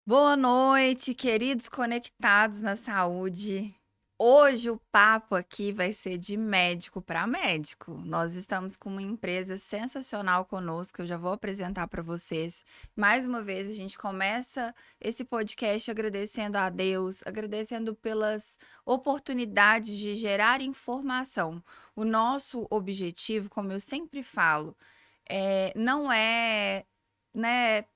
Boa noite, queridos conectados na saúde. Hoje o papo aqui vai ser de médico para médico. Nós estamos com uma empresa sensacional conosco, eu já vou apresentar para vocês. Mais uma vez, a gente começa esse podcast agradecendo a Deus, agradecendo pelas oportunidades de gerar informação. O nosso objetivo, como eu sempre falo, não é, né,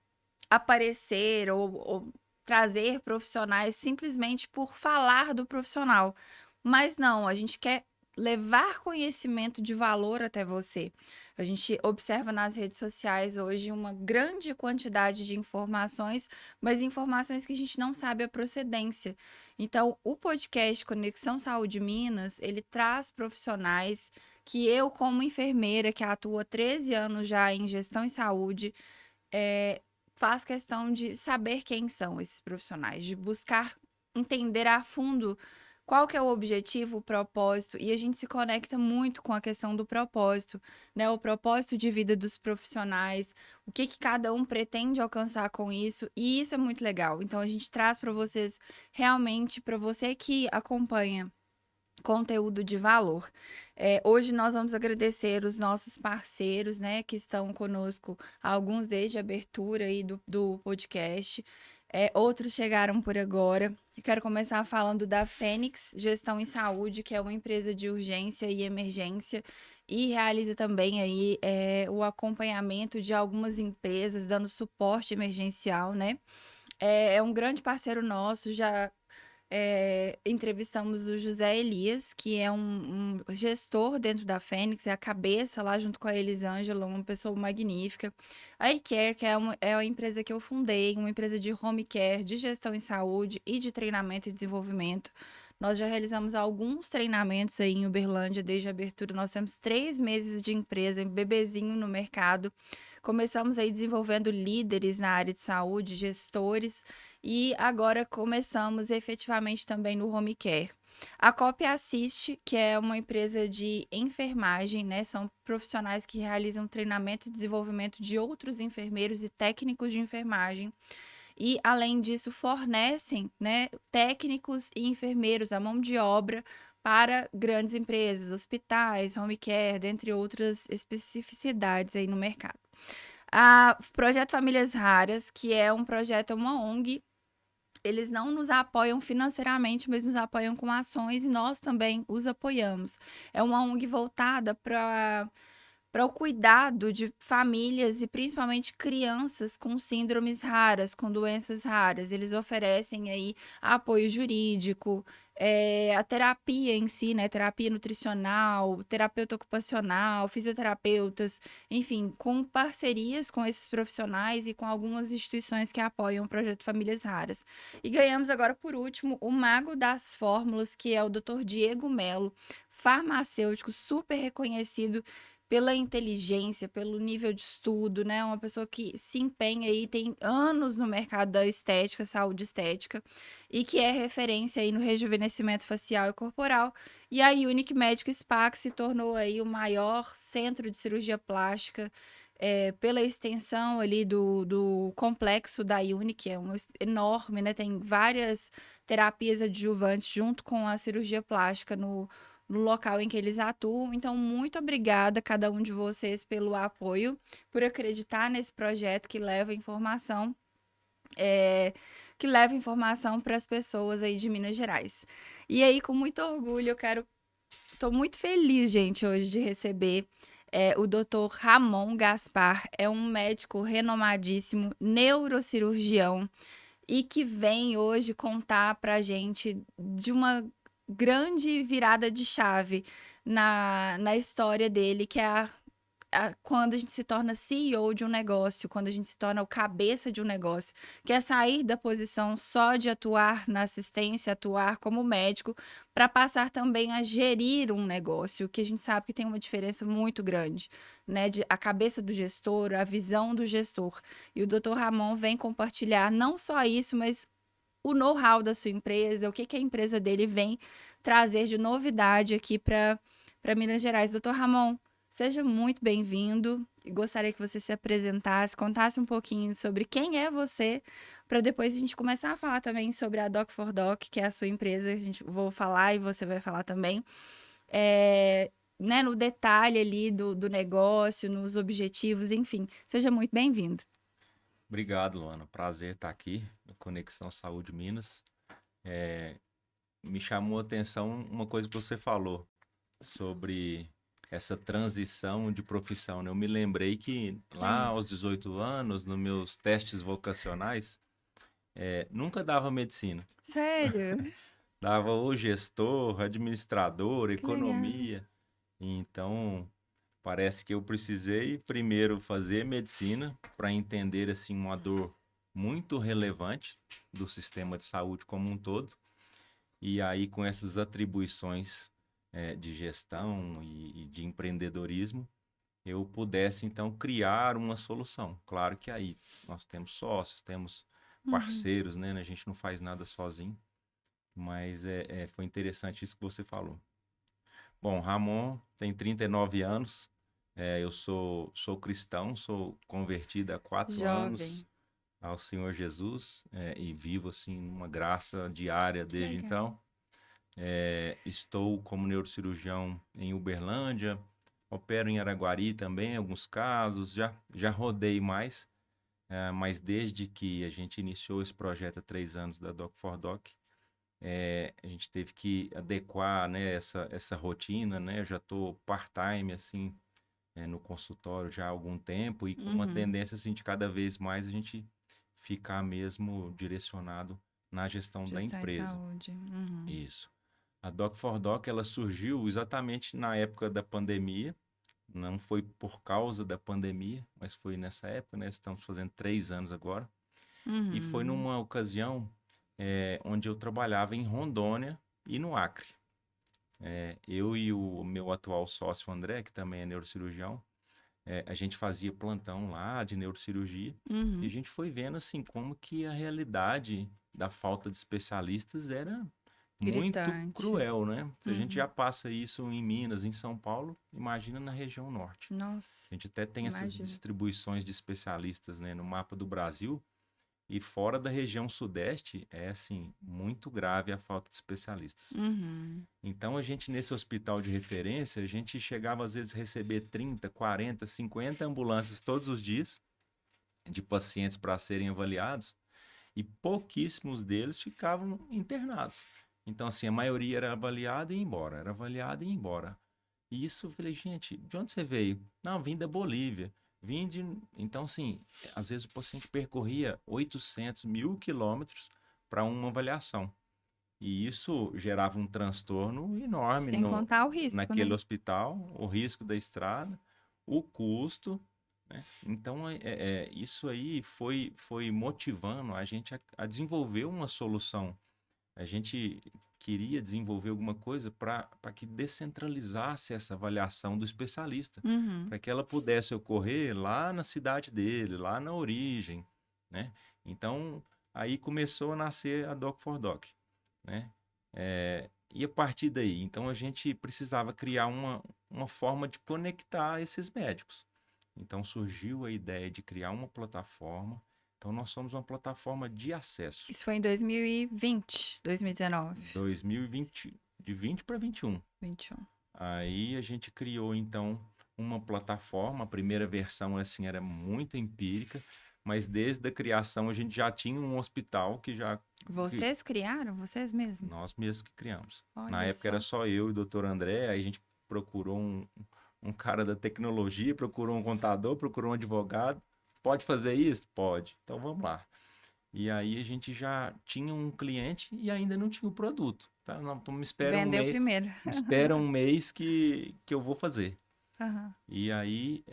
aparecer ou trazer profissionais simplesmente por falar do profissional. Mas não, a gente quer levar conhecimento de valor até você. A gente observa nas redes sociais hoje uma grande quantidade de informações, mas informações que a gente não sabe a procedência. Então, o podcast Conexão Saúde Minas, ele traz profissionais que eu, como enfermeira que atua há 13 anos já em gestão em saúde, eh, faz questão de saber quem são esses profissionais, de buscar entender a fundo qual que é o objetivo, o propósito, e a gente se conecta muito com a questão do propósito, né? O propósito de vida dos profissionais, o que que cada um pretende alcançar com isso, e isso é muito legal. Então a gente traz para vocês realmente, para você que acompanha conteúdo de valor. Hoje nós vamos agradecer os nossos parceiros, né, que estão conosco, alguns desde a abertura aí do podcast, outros chegaram por agora. Eu quero começar falando da Fênix Gestão em Saúde, que é uma empresa de urgência e emergência e realiza também aí o acompanhamento de algumas empresas, dando suporte emergencial, né? É um grande parceiro nosso, já entrevistamos o José Elias, que é um gestor dentro da Fênix, é a cabeça lá junto com a Elisângela, uma pessoa magnífica. A iCare, que é a empresa que eu fundei, uma empresa de home care, de gestão em saúde e de treinamento e desenvolvimento. Nós já realizamos alguns treinamentos aí em Uberlândia desde a abertura. Nós temos 3 meses de empresa, bebezinho no mercado. Começamos aí desenvolvendo líderes na área de saúde, gestores, e agora começamos efetivamente também no home care. A COP Assiste, que é uma empresa de enfermagem, né? São profissionais que realizam treinamento e desenvolvimento de outros enfermeiros e técnicos de enfermagem. E, além disso, fornecem, né, técnicos e enfermeiros, a mão de obra para grandes empresas, hospitais, home care, dentre outras especificidades aí no mercado. A Projeto Famílias Raras, que é um projeto, é uma ONG, eles não nos apoiam financeiramente, mas nos apoiam com ações e nós também os apoiamos. É uma ONG voltada para o cuidado de famílias e principalmente crianças com síndromes raras, com doenças raras. Eles oferecem aí apoio jurídico, a terapia em si, né? Terapia nutricional, terapeuta ocupacional, fisioterapeutas, enfim, com parcerias com esses profissionais e com algumas instituições que apoiam o projeto Famílias Raras. E ganhamos agora, por último, o mago das fórmulas, que é o Dr. Diego Melo, farmacêutico super reconhecido pela inteligência, pelo nível de estudo, né? Uma pessoa que se empenha aí, tem anos no mercado da estética, saúde estética, e que é referência aí no rejuvenescimento facial e corporal. E a Unique Medical Spa, que se tornou aí o maior centro de cirurgia plástica, pela extensão ali do complexo da Unique, é enorme, né? Tem várias terapias adjuvantes junto com a cirurgia plástica no local em que eles atuam. Então, muito obrigada a cada um de vocês pelo apoio, por acreditar nesse projeto é, que leva informação para as pessoas aí de Minas Gerais. E aí, com muito orgulho, tô muito feliz, gente, hoje de receber o Dr. Ramon Gaspar. É um médico renomadíssimo, neurocirurgião, e que vem hoje contar pra gente de uma grande virada de chave na história dele, que é quando a gente se torna CEO de um negócio, quando a gente se torna o cabeça de um negócio, que é sair da posição só de atuar na assistência, atuar como médico, para passar também a gerir um negócio, que a gente sabe que tem uma diferença muito grande, né? A cabeça do gestor, a visão do gestor. E o Dr. Ramon vem compartilhar não só isso, mas o know-how da sua empresa, o que, que a empresa dele vem trazer de novidade aqui para Minas Gerais. Doutor Ramon, seja muito bem-vindo. gostaria que você se apresentasse, contasse um pouquinho sobre quem é você, para depois a gente começar a falar também sobre a Doc4Doc, que é a sua empresa, a gente vou falar e você vai falar também, né, no detalhe ali do negócio, nos objetivos, enfim. Seja muito bem-vindo. Obrigado, Luana. Prazer estar aqui no Conexão Saúde Minas. É, Me chamou a atenção uma coisa que você falou sobre essa transição de profissão, né? Eu me lembrei que lá Legal. aos 18 anos, nos meus testes vocacionais, nunca dava medicina. Sério? Dava ou gestor, administrador, Que legal. economia. Então, parece que eu precisei primeiro fazer medicina para entender assim uma dor muito relevante do sistema de saúde como um todo. E aí, com essas atribuições de gestão e de empreendedorismo, eu pudesse então criar uma solução. Claro que aí nós temos sócios, temos Uhum. parceiros, né? A gente não faz nada sozinho, mas foi interessante isso que você falou. Bom, Ramon tem 39 anos, eu sou cristão, sou convertido há 4 anos Jovem. ao Senhor Jesus, e vivo assim numa graça diária Que desde legal. então. Estou como neurocirurgião em Uberlândia, opero em Araguari também, em alguns casos, já rodei mais, mas desde que a gente iniciou esse projeto há 3 anos da Doc4Doc, a gente teve que adequar, né, essa rotina, né? Eu já estou part-time, assim, no consultório já há algum tempo e com uma Uhum. tendência, assim, de cada vez mais a gente ficar mesmo direcionado na gestão da Gestão em empresa. saúde. Uhum. Isso. A Doc4Doc, ela surgiu exatamente na época da pandemia. Não foi por causa da pandemia, mas foi nessa época, né? Estamos fazendo 3 anos agora. E foi Uhum. numa ocasião onde eu trabalhava em Rondônia e no Acre. Eu e o meu atual sócio André, que também é neurocirurgião, a gente fazia plantão lá de neurocirurgia e a Uhum. gente foi vendo assim como que a realidade da falta de especialistas era muito Gritante. cruel, né? Se a gente Uhum. já passa isso em Minas, em São Paulo, imagina na região norte. Nossa, A gente até tem essas imagino. distribuições de especialistas, né, no mapa do Brasil. E fora da região sudeste, é assim, muito grave a falta de especialistas. Uhum. Então, a gente, nesse hospital de referência, a gente chegava às vezes a receber 30, 40, 50 ambulâncias todos os dias de pacientes para serem avaliados e pouquíssimos deles ficavam internados. Então, assim, a maioria era avaliada e ia embora, era avaliada e ia embora. E isso, eu falei, gente, de onde você veio? Não, vim da Bolívia. Vim de... Então, assim, às vezes o paciente percorria 800, 1.000 quilômetros para uma avaliação. E isso gerava um transtorno enorme Sem no, contar o risco, naquele né? hospital, o risco da estrada, o custo, né? Então, isso aí foi motivando a gente a desenvolver uma solução. A gente queria desenvolver alguma coisa para que descentralizasse essa avaliação do especialista, Uhum. para que ela pudesse ocorrer lá na cidade dele, lá na origem, né? Então, aí começou a nascer a Doc4Doc, né? E a partir daí, então a gente precisava criar uma forma de conectar esses médicos. Então surgiu a ideia de criar uma plataforma. Então nós somos uma plataforma de acesso. Isso foi em 2020, 2019, 2020, de 20 para 21. 21. Aí a gente criou então uma plataforma. A primeira versão assim era muito empírica, mas desde a criação a gente já tinha um hospital que Vocês criaram? Vocês mesmos? nós mesmos que criamos. Na Olha época era só. só eu e o Dr. André, aí a gente procurou um cara da tecnologia, procurou um contador, procurou um advogado. Pode fazer isso? Pode. Então vamos lá. E aí a gente já tinha um cliente e ainda não tinha o produto. Tá? Não, então Vendeu primeiro. me espera um mês que eu vou fazer. Aham. E aí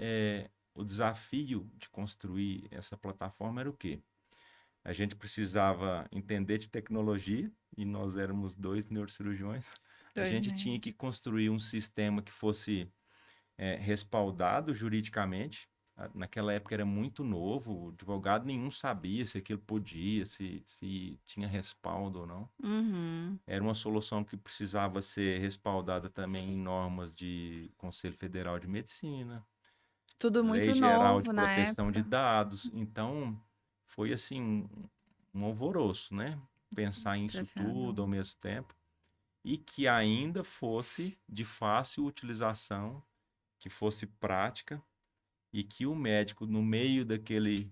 o desafio de construir essa plataforma era o quê? A gente precisava entender de tecnologia, e nós éramos dois neurocirurgiões. A Dois gente tinha que médicos. construir um sistema que fosse respaldado juridicamente. Naquela época era muito novo, o advogado nenhum sabia se aquilo podia, se tinha respaldo ou não. Uhum. Era uma solução que precisava ser respaldada também em normas de Conselho Federal de Medicina. Tudo Lei muito Geral de novo na Proteção de época. Dados. Então, foi assim um alvoroço, né? Pensar nisso tudo Desafiador. ao mesmo tempo e que ainda fosse de fácil utilização, que fosse prática e que o médico, no meio daquele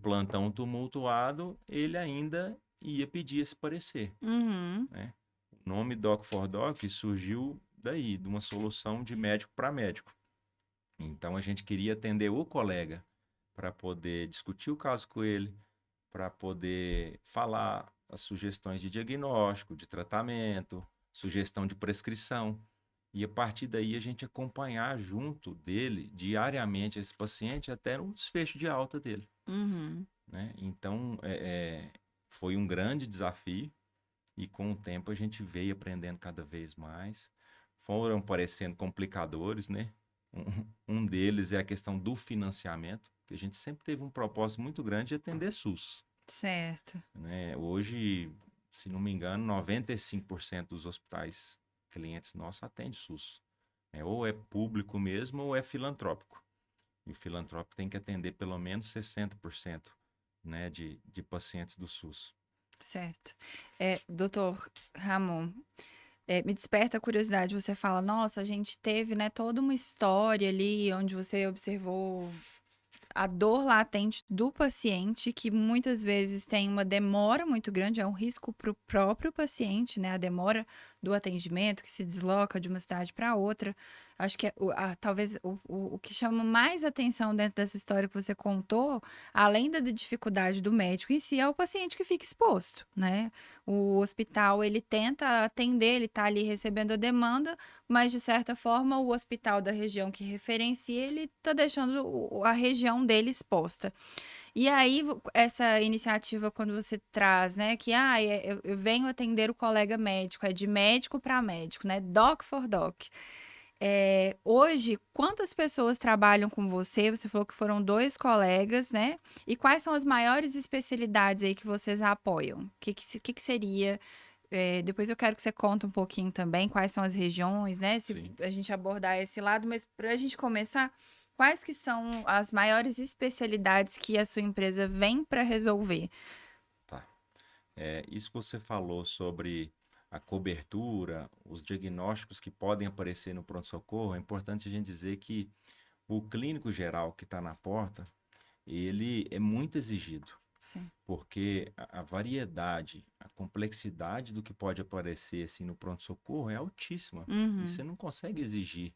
plantão tumultuado, ele ainda ia pedir esse parecer, Uhum. né? O nome Doc for Doc surgiu daí, de uma solução de médico para médico. Então a gente queria atender o colega para poder discutir o caso com ele, para poder falar as sugestões de diagnóstico, de tratamento, sugestão de prescrição. E a partir daí a gente acompanhar junto dele diariamente esse paciente até o desfecho de alta dele, Uhum. né? Então foi um grande desafio e com o tempo a gente veio aprendendo cada vez mais. Foram aparecendo complicadores, né? Um deles é a questão do financiamento, que a gente sempre teve um propósito muito grande de atender SUS, Certo. né? Hoje, se não me engano, 95% dos hospitais clientes nossos atende SUS. Ou é público mesmo ou é filantrópico. E o filantrópico tem que atender pelo menos 60%, né, de pacientes do SUS. Certo. Doutor Ramon, me desperta a curiosidade. Você fala, nossa, a gente teve, né, toda uma história ali onde você observou a dor latente do paciente, que muitas vezes tem uma demora muito grande, é um risco para o próprio paciente, né? A demora do atendimento, que se desloca de uma cidade para outra. Acho que talvez o que chama mais atenção dentro dessa história que você contou, além da dificuldade do médico em si, é o paciente que fica exposto, né? O hospital, ele tenta atender, ele está ali recebendo a demanda, mas de certa forma o hospital da região que referencia, ele está deixando a região dele exposta. E aí, essa iniciativa, quando você traz, né, que eu venho atender o colega médico, é de médico para médico, né? Doc for doc. Hoje, quantas pessoas trabalham com você? Você falou que foram 2 colegas, né? E quais são as maiores especialidades aí que vocês apoiam? O que seria? Depois eu quero que você conte um pouquinho também quais são as regiões, né? Se Sim. a gente abordar esse lado, mas para a gente começar, quais que são as maiores especialidades que a sua empresa vem para resolver? Tá. Isso que você falou sobre a cobertura, os diagnósticos que podem aparecer no pronto-socorro, é importante a gente dizer que o clínico geral que está na porta, ele é muito exigido, Sim. porque a variedade, a complexidade do que pode aparecer assim, no pronto-socorro é altíssima. E Uhum. você não consegue exigir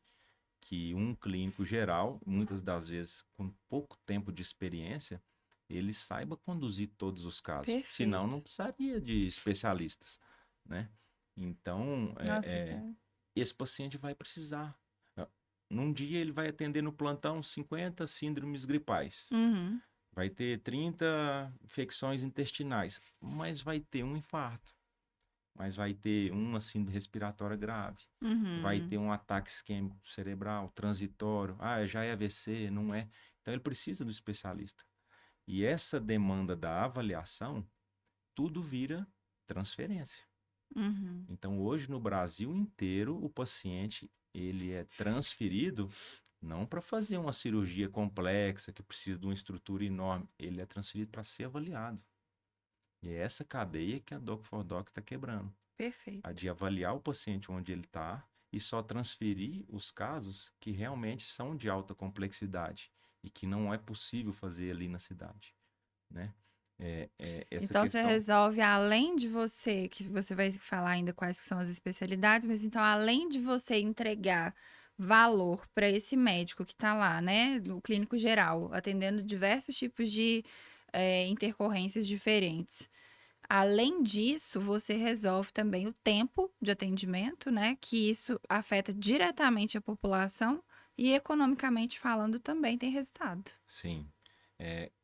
que um clínico geral, muitas das vezes com pouco tempo de experiência, ele saiba conduzir todos os casos. Senão, Perfeito. não precisaria de especialistas, né? Então, Nossa, isso é... esse paciente vai precisar. Ah, Num dia, ele vai atender no plantão 50 síndromes gripais. Uhum. Vai ter 30 infecções intestinais, mas vai ter um infarto, mas vai ter uma síndrome respiratória grave, vai ter Uhum. um ataque isquêmico cerebral, transitório, já é AVC, não é. Então ele precisa do especialista. E essa demanda da avaliação, tudo vira transferência. Uhum. Então hoje no Brasil inteiro o paciente ele é transferido não para fazer uma cirurgia complexa que precisa de uma estrutura enorme, ele é transferido para ser avaliado. E é essa cadeia que a Doc for Doc está quebrando. A Perfeito. de avaliar o paciente onde ele está e só transferir os casos que realmente são de alta complexidade e que não é possível fazer ali na cidade, né? Essa Então você questão, resolve, além de você, que você vai falar ainda quais que são as especialidades, mas então além de você entregar valor para esse médico que está lá, né, no clínico geral, atendendo diversos tipos de intercorrências diferentes. Além disso, você resolve também o tempo de atendimento, né, que isso afeta diretamente a população e economicamente falando também tem resultado. sim,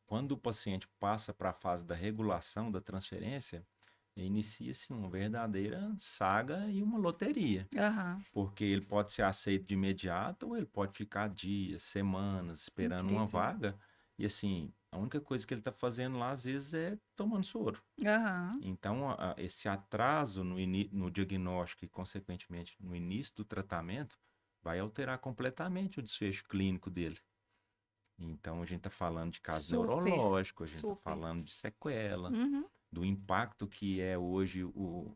quando o paciente passa para a fase da regulação da transferência, inicia-se uma verdadeira saga e uma loteria. Aham, Porque ele pode ser aceito de imediato ou ele pode ficar dias, semanas esperando uma incrível. vaga. E assim, a única coisa que ele está fazendo lá, às vezes, é tomando soro. Aham, Então, esse atraso no diagnóstico e, consequentemente, no início do tratamento, vai alterar completamente o desfecho clínico dele. Então, a gente está falando de caso Super, neurológico, a gente está super. falando de sequela, Uhum. do impacto que é hoje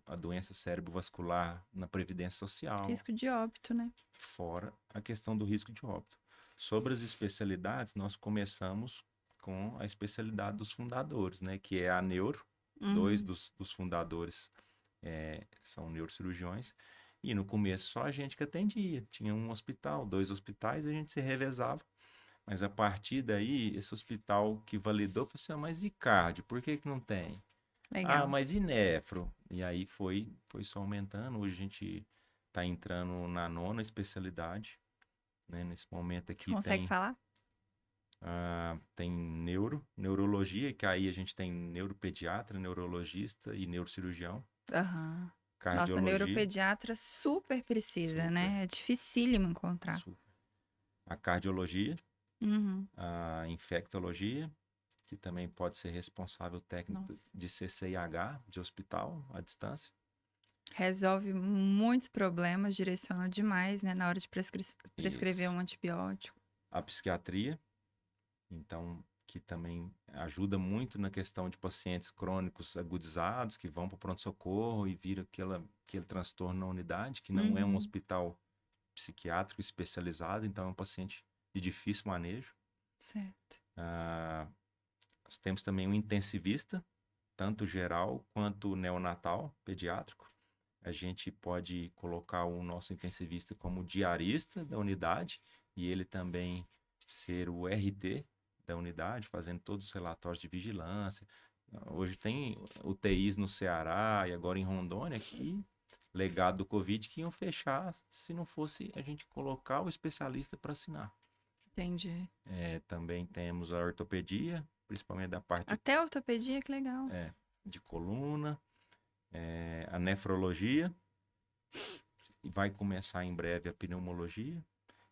a doença cerebrovascular na Previdência Social, Risco de óbito, né? fora a questão do risco de óbito. Sobre as especialidades, nós começamos com a especialidade dos fundadores, né, que é a neuro. Dois Uhum. dos fundadores são neurocirurgiões. E no começo só a gente que atendia. Tinha um hospital, 2 hospitais, a gente se revezava. Mas a partir daí, esse hospital que validou, falou assim, mas e cardio? Por que que não tem? Ah, Legal. mas e nefro? E aí foi só aumentando. Hoje a gente está entrando na 9ª especialidade, né? Nesse momento Você aqui consegue falar? tem neurologia, que aí a gente tem neuropediatra, neurologista e neurocirurgião. Aham. Nossa, Cardiologia, neuropediatra super precisa, super, né? É dificílimo encontrar. super. A cardiologia, Uhum. a infectologia, que também pode ser responsável técnico Nossa. de CCIH, de hospital, à distância. Resolve muitos problemas, direciona demais, né? Na hora de prescrever Isso. um antibiótico. A psiquiatria, então, que também ajuda muito na questão de pacientes crônicos agudizados, que vão para o pronto-socorro e vira aquele transtorno na unidade, que não é um Uhum. hospital psiquiátrico especializado, então é um paciente de difícil manejo. Certo. Ah, nós temos também um intensivista, tanto geral quanto neonatal, pediátrico. A gente pode colocar o nosso intensivista como diarista da unidade e ele também ser o RT da unidade, fazendo todos os relatórios de vigilância. Hoje tem UTIs no Ceará e agora em Rondônia que, legado do Covid, que iam fechar se não fosse a gente colocar o especialista para assinar. Entendi. Também temos a ortopedia, principalmente da parte Até ortopedia, que legal. de coluna, a nefrologia, e vai começar em breve a pneumologia.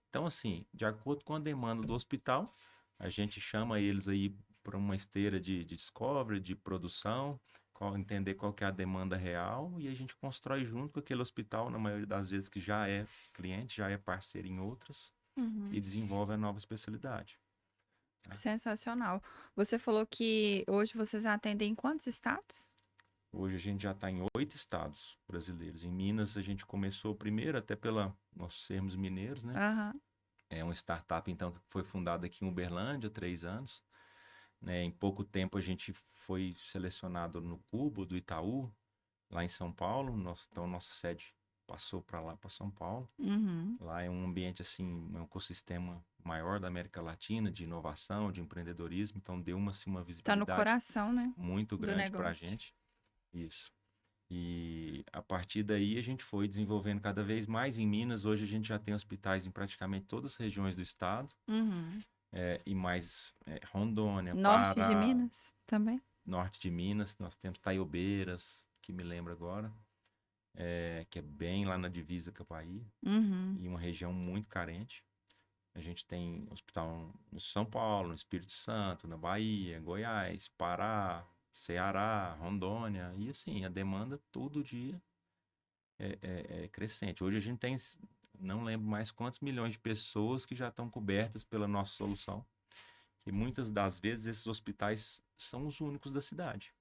Então, assim, de acordo com a demanda do hospital, a gente chama eles aí para uma esteira de discovery, de produção, entender qual que é a demanda real e a gente constrói junto com aquele hospital, na maioria das vezes que já é cliente, já é parceiro em outras, e Uhum. desenvolve a nova especialidade. Tá? Sensacional. Você falou que hoje vocês atendem em quantos estados? Hoje a gente já está em 8 estados brasileiros. Em Minas a gente começou primeiro, até pela nós sermos mineiros, né? Aham. É uma startup, então, que foi fundada aqui em Uberlândia há 3 anos. Né? Em pouco tempo a gente foi selecionado no Cubo do Itaú, lá em São Paulo. Então, nossa sede passou para lá, para São Paulo. Uhum. Lá é um ambiente, assim, um ecossistema maior da América Latina, de inovação, de empreendedorismo. Então, deu uma Tá no visibilidade coração, né? muito Do grande para a negócio. gente. Isso. E a partir daí a gente foi desenvolvendo cada vez mais em Minas. Hoje a gente já tem hospitais em praticamente todas as regiões do estado. Uhum. E mais Rondônia, Norte de Pará, Minas também? norte de Minas. Nós temos Taiobeiras, que me lembro agora, que é bem lá na divisa com a Bahia, Uhum. e uma região muito carente. A gente tem hospital no São Paulo, no Espírito Santo, na Bahia, Goiás, Pará, Ceará, Rondônia, e assim, a demanda todo dia é crescente. Hoje a gente tem, não lembro mais quantos milhões de pessoas que já estão cobertas pela nossa solução. E muitas das vezes esses hospitais são os únicos da cidade.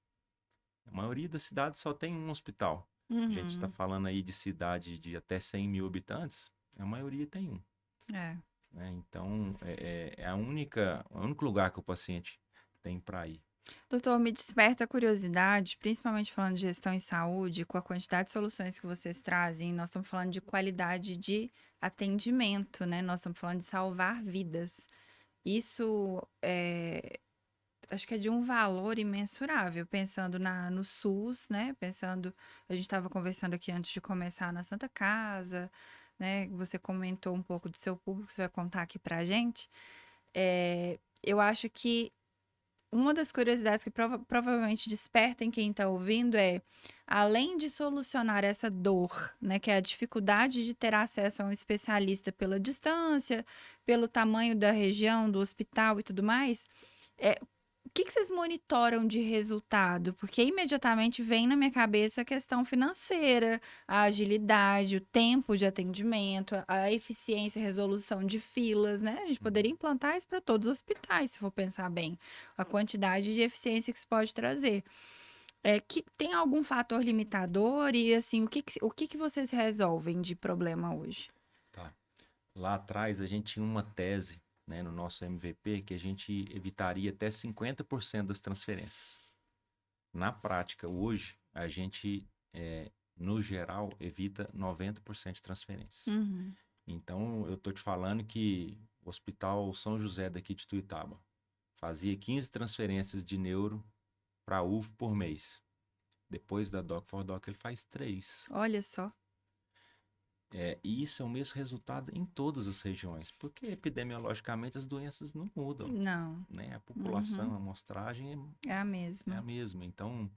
A maioria das cidades só tem um hospital. A gente está Uhum. falando aí de cidade de até 100 mil habitantes, a maioria tem um. É. Né? Então, é o único lugar que o paciente tem para ir. Doutor, me desperta a curiosidade, principalmente falando de gestão em saúde, com a quantidade de soluções que vocês trazem, nós estamos falando de qualidade de atendimento, né? Nós estamos falando de salvar vidas. Isso acho que é de um valor imensurável, pensando no SUS, né? Pensando, a gente estava conversando aqui antes de começar na Santa Casa, né? Você comentou um pouco do seu público, você vai contar aqui pra gente. Eu acho que uma das curiosidades que provavelmente desperta em quem está ouvindo além de solucionar essa dor, né, que é a dificuldade de ter acesso a um especialista pela distância, pelo tamanho da região, do hospital e tudo mais, que vocês monitoram de resultado? Porque imediatamente vem na minha cabeça a questão financeira, a agilidade, o tempo de atendimento, a eficiência e resolução de filas, né? A gente poderia Uhum. implantar isso para todos os hospitais, se for pensar bem, a quantidade de eficiência que isso pode trazer. Que tem algum fator limitador e assim, o que que vocês resolvem de problema hoje? Tá. Lá atrás a gente tinha uma tese, né, no nosso MVP que a gente evitaria até 50% das transferências. Na prática, hoje, a gente, no geral, evita 90% de transferências. Uhum. Então, eu tô te falando que o Hospital São José daqui de Tuiutaba fazia 15 transferências de neuro para a UF por mês. Depois da Doc for Doc, ele faz 3. Olha só. E isso é o mesmo resultado em todas as regiões, porque epidemiologicamente as doenças não mudam, Não. né? A população, Uhum. a amostragem É a é a mesma. mesma. Então,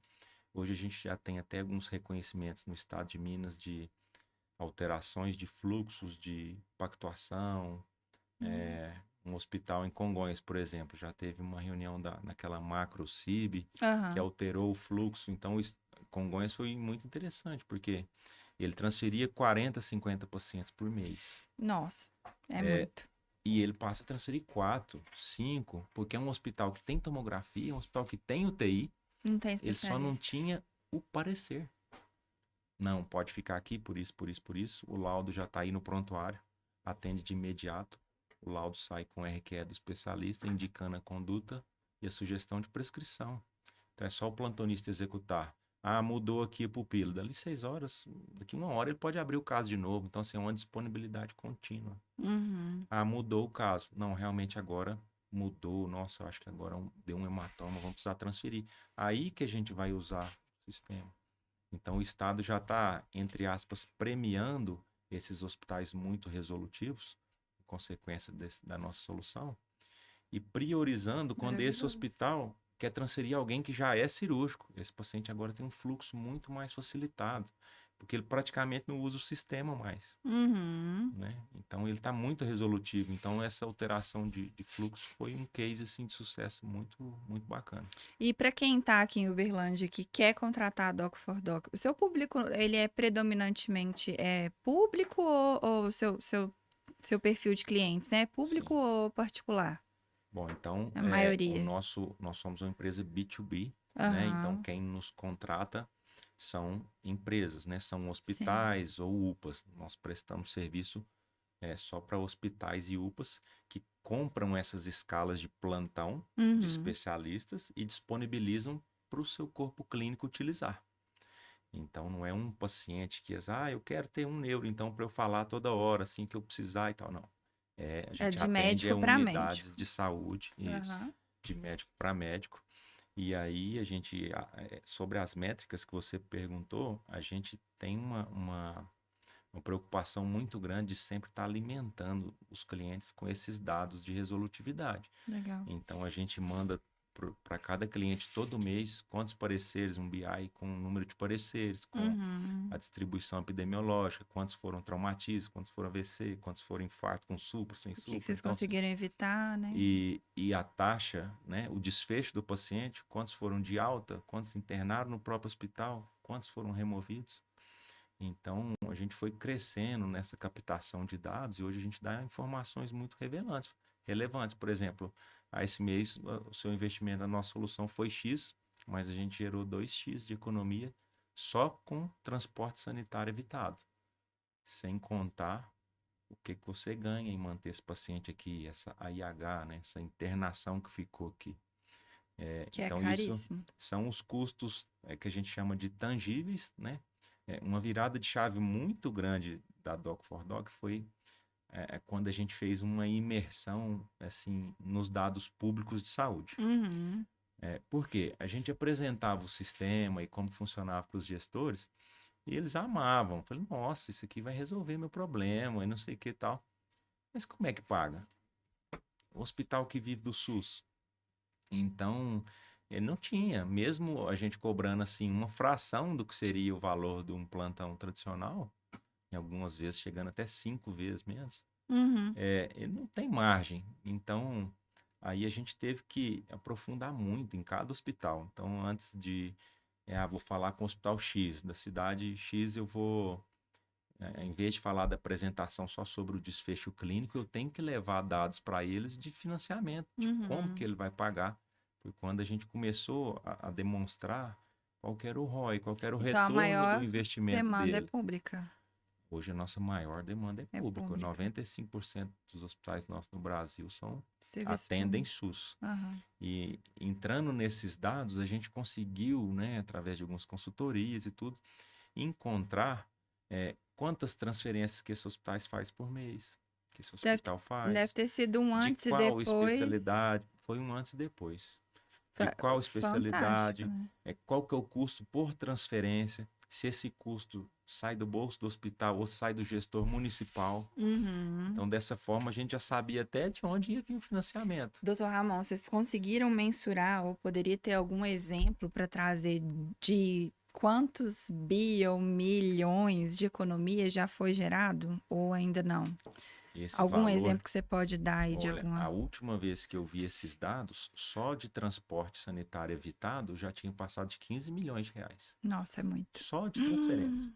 hoje a gente já tem até alguns reconhecimentos no estado de Minas de alterações de fluxos de pactuação. Hum. Um hospital em Congonhas, por exemplo, já teve uma reunião naquela macro CIB que Aham. alterou o fluxo. Então, Congonhas foi muito interessante, porque ele transferia 40, 50 pacientes por mês. Nossa, é É, muito. e ele passa a transferir 4, 5, porque é um hospital que tem tomografia, é um hospital que tem UTI, Não tem ele só não especialista. tinha o parecer. Não, pode ficar aqui por isso, por isso, por isso. O laudo já está aí no prontuário, atende de imediato. O laudo sai com o RQE do especialista, indicando a conduta e a sugestão de prescrição. Então é só o plantonista executar. Ah, mudou aqui a pupila. Dali 6 horas, daqui 1 hora ele pode abrir o caso de novo. Então, assim, é uma disponibilidade contínua. Uhum. Ah, mudou o caso. Não, realmente agora mudou. Nossa, eu acho que agora deu um hematoma, vamos precisar transferir. Aí que a gente vai usar o sistema. Então, o Estado já está, entre aspas, premiando esses hospitais muito resolutivos, consequência da nossa solução, e priorizando quando esse Maravilhoso. hospital quer transferir alguém que já é cirúrgico. Esse paciente agora tem um fluxo muito mais facilitado, porque ele praticamente não usa o sistema mais. Uhum. Né? Então ele está muito resolutivo. Então essa alteração de fluxo foi um case assim de sucesso muito muito bacana. E para quem está aqui em Uberlândia que quer contratar a Doc for Doc, o seu público, ele é predominantemente público ou seu perfil de clientes, né? Público Sim. ou particular? Bom, então A o maioria. nosso nós somos uma empresa B2B, né? Então Aham. quem nos contrata são empresas, né? São Sim. hospitais ou UPAs. Nós prestamos serviço só para hospitais e UPAs que compram essas escalas de plantão de Uhum. especialistas e disponibilizam para o seu corpo clínico utilizar. Então não é um paciente que diz, eu quero ter um neuro, então para eu falar toda hora, assim que eu precisar e tal, não. A É gente de atende médico para unidades médico. de saúde, isso, Aham. de médico para médico. E aí a gente, sobre as métricas que você perguntou, a gente tem uma preocupação muito grande de sempre estar alimentando os clientes com esses dados de resolutividade. Legal. Então a gente manda para cada cliente todo mês quantos pareceres, um BI com o número de pareceres, com a Uhum. distribuição epidemiológica, quantos foram traumatismos, quantos foram AVC, quantos foram infarto com supra, sem O que que supra. vocês Então, assim, conseguiram evitar, né? e a taxa, né, o desfecho do paciente, quantos foram de alta, quantos internaram no próprio hospital, quantos foram removidos. Então, a gente foi crescendo nessa captação de dados e hoje a gente dá informações muito relevantes. Por exemplo, esse mês o seu investimento na nossa solução foi X, mas a gente gerou 2x de economia só com transporte sanitário evitado, sem contar o que que você ganha em manter esse paciente aqui, essa AIH, né, essa internação que ficou aqui. Que é Então, isso caríssimo. são os custos que a gente chama de tangíveis, né? Uma virada de chave muito grande da Doc for Doc foi quando a gente fez uma imersão assim nos dados públicos de saúde. Uhum. Por quê? A gente apresentava o sistema e como funcionava para os gestores e eles amavam. Falei, nossa, isso aqui vai resolver meu problema e não sei o que e tal. Mas como é que paga? O hospital que vive do SUS. Então, ele não tinha, mesmo a gente cobrando assim uma fração do que seria o valor de um plantão tradicional, em algumas vezes chegando até 5 vezes menos, Uhum. ele não tem margem. Então, Aí a gente teve que aprofundar muito em cada hospital. Então, antes de, vou falar com o hospital X, da cidade X, eu vou, em vez de falar da apresentação só sobre o desfecho clínico, eu tenho que levar dados para eles de financiamento, de como que Uhum. ele vai pagar. Foi quando a gente começou a demonstrar qual que era o ROI, qual que era o Então, a retorno do maior investimento demanda é dele. pública. Hoje a nossa maior demanda é É pública. pública. 95% dos hospitais nossos no Brasil Serviço atendem público. SUS. Aham. E entrando nesses dados, a gente conseguiu, né, através de algumas consultorias e tudo, encontrar quantas transferências que esses hospitais faz por mês, que esse Deve, hospital deve faz, ter sido um de antes e qual depois. especialidade, foi um antes e depois, de qual Fantástico, especialidade, né? qual que é o custo por transferência, se esse custo sai do bolso do hospital ou sai do gestor municipal. Uhum. Então, dessa forma, a gente já sabia até de onde ia vir o financiamento. Doutor Ramon, vocês conseguiram mensurar ou poderia ter algum exemplo para trazer de quantos ou milhões de economia já foi gerado ou ainda não? Esse Algum valor, exemplo que você pode dar aí de olha, a alguma? última vez que eu vi esses dados, só de transporte sanitário evitado já tinha passado de 15 milhões de reais. Nossa, é muito. Só de transferência.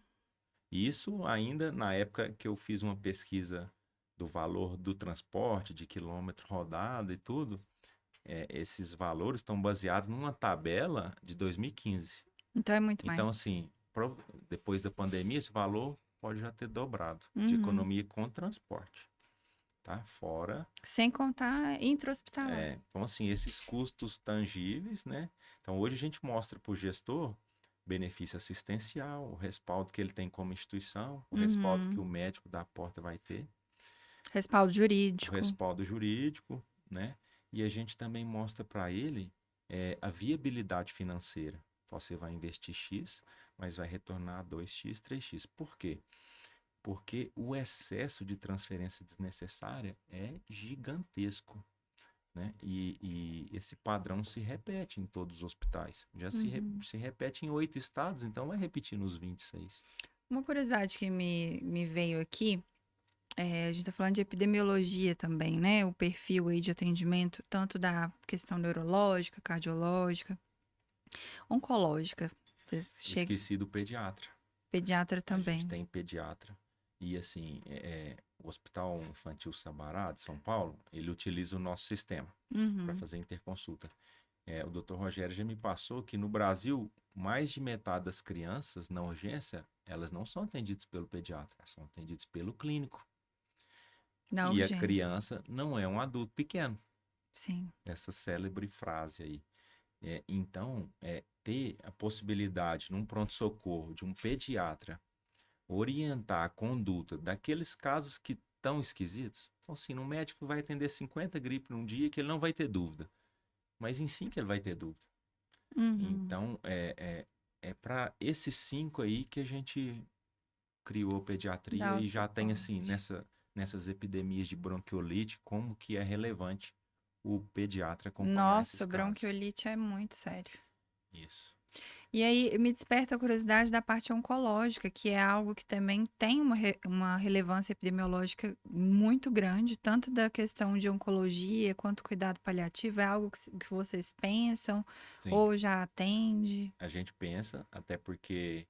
E isso ainda na época que eu fiz uma pesquisa do valor do transporte, de quilômetro rodado e tudo, esses valores estão baseados numa tabela de 2015. Então é muito Então, mais. assim, depois da pandemia, esse valor pode já ter dobrado de Uhum. economia com transporte, tá? Fora. Sem contar intra-hospitalar. Então, assim, esses custos tangíveis, né? Então, hoje a gente mostra para o gestor benefício assistencial, o respaldo que ele tem como instituição, o respaldo que Uhum. o médico da porta vai ter, Respaldo o jurídico. respaldo jurídico, né? E a gente também mostra para ele a viabilidade financeira. Você vai investir X, mas vai retornar 2x, 3x. Por quê? Porque o excesso de transferência desnecessária é gigantesco, né? E esse padrão se repete em todos os hospitais. Já Uhum. se repete em 8 estados, então vai repetir nos 26. Uma curiosidade que me veio aqui, a gente tá falando de epidemiologia também, né? O perfil aí de atendimento, tanto da questão neurológica, cardiológica, oncológica. Vocês Eu chegam, esqueci do pediatra. pediatra A gente também. tem pediatra. E assim, o Hospital Infantil Sabará de São Paulo, ele utiliza o nosso sistema para Uhum. fazer interconsulta. O Dr. Rogério já me passou que no Brasil, mais de metade das crianças na urgência, elas não são atendidas pelo pediatra, elas são atendidas pelo clínico. Na E a urgência. criança não é um adulto pequeno. Sim. Essa célebre frase aí. Então, ter a possibilidade num pronto-socorro de um pediatra orientar a conduta daqueles casos que estão esquisitos. Então, assim, um médico vai atender 50 gripes num dia que ele não vai ter dúvida, mas em 5 ele vai ter dúvida. Uhum. Então, para esses 5 aí que a gente criou a pediatria Dá o e já tem, assim, suporte. nessas epidemias de bronquiolite, como que é relevante o pediatra acompanhar esses Nossa, casos. bronquiolite é muito sério. Isso. E aí me desperta a curiosidade da parte oncológica, que é algo que também tem uma relevância epidemiológica muito grande, tanto da questão de oncologia quanto cuidado paliativo. É algo que vocês pensam Sim, ou já atende? a gente pensa, até porque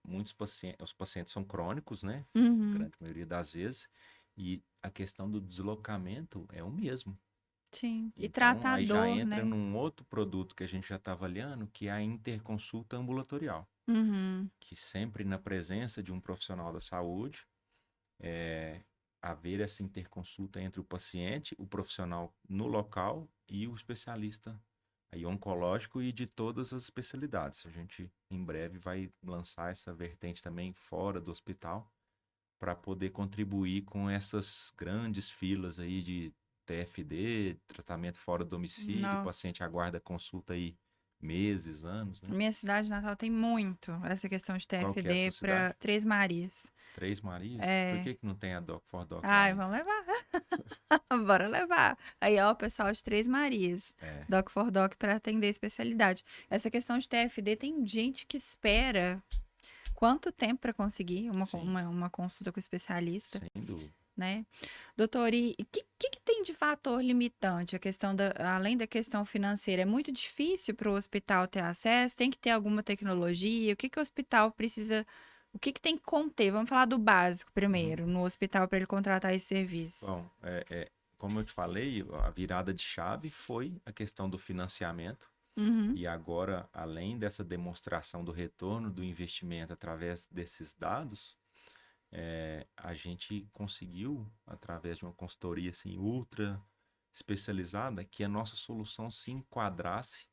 muitos pacientes, os pacientes são crônicos, né? Uhum. Grande maioria das vezes, e a questão do deslocamento é o mesmo. Sim. E Então, aí já tratador, entra né? num outro produto que a gente já está avaliando, que é a interconsulta ambulatorial, Uhum. que sempre na presença de um profissional da saúde, haver essa interconsulta entre o paciente, o profissional no local e o especialista aí oncológico e de todas as especialidades. A gente em breve vai lançar essa vertente também fora do hospital para poder contribuir com essas grandes filas aí de TFD, tratamento fora do domicílio, o Nossa. paciente aguarda consulta aí meses, anos, né? Minha cidade natal tem muito essa questão de Qual que é a sua TFD para cidade? Três Marias. Três Marias? Por É. que que não tem a Doc for Doc lá Ai, ainda? vamos levar. Bora levar. Aí, ó, o pessoal de Três Marias. É, Doc for Doc para atender a especialidade. Essa questão de TFD tem gente que espera quanto tempo para conseguir sim, uma consulta com o especialista? sem dúvida. né? Doutor, e o que tem de fator limitante? A questão além da questão financeira, é muito difícil para o hospital ter acesso? Tem que ter alguma tecnologia? O hospital precisa, o que tem que conter? Vamos falar do básico Uhum. primeiro, no hospital para ele contratar esse serviço. Bom, como eu te falei, a virada de chave foi a questão do financiamento. Uhum, E agora, além dessa demonstração do retorno do investimento através desses dados, a gente conseguiu, através de uma consultoria assim, ultra especializada, que a nossa solução se enquadrasse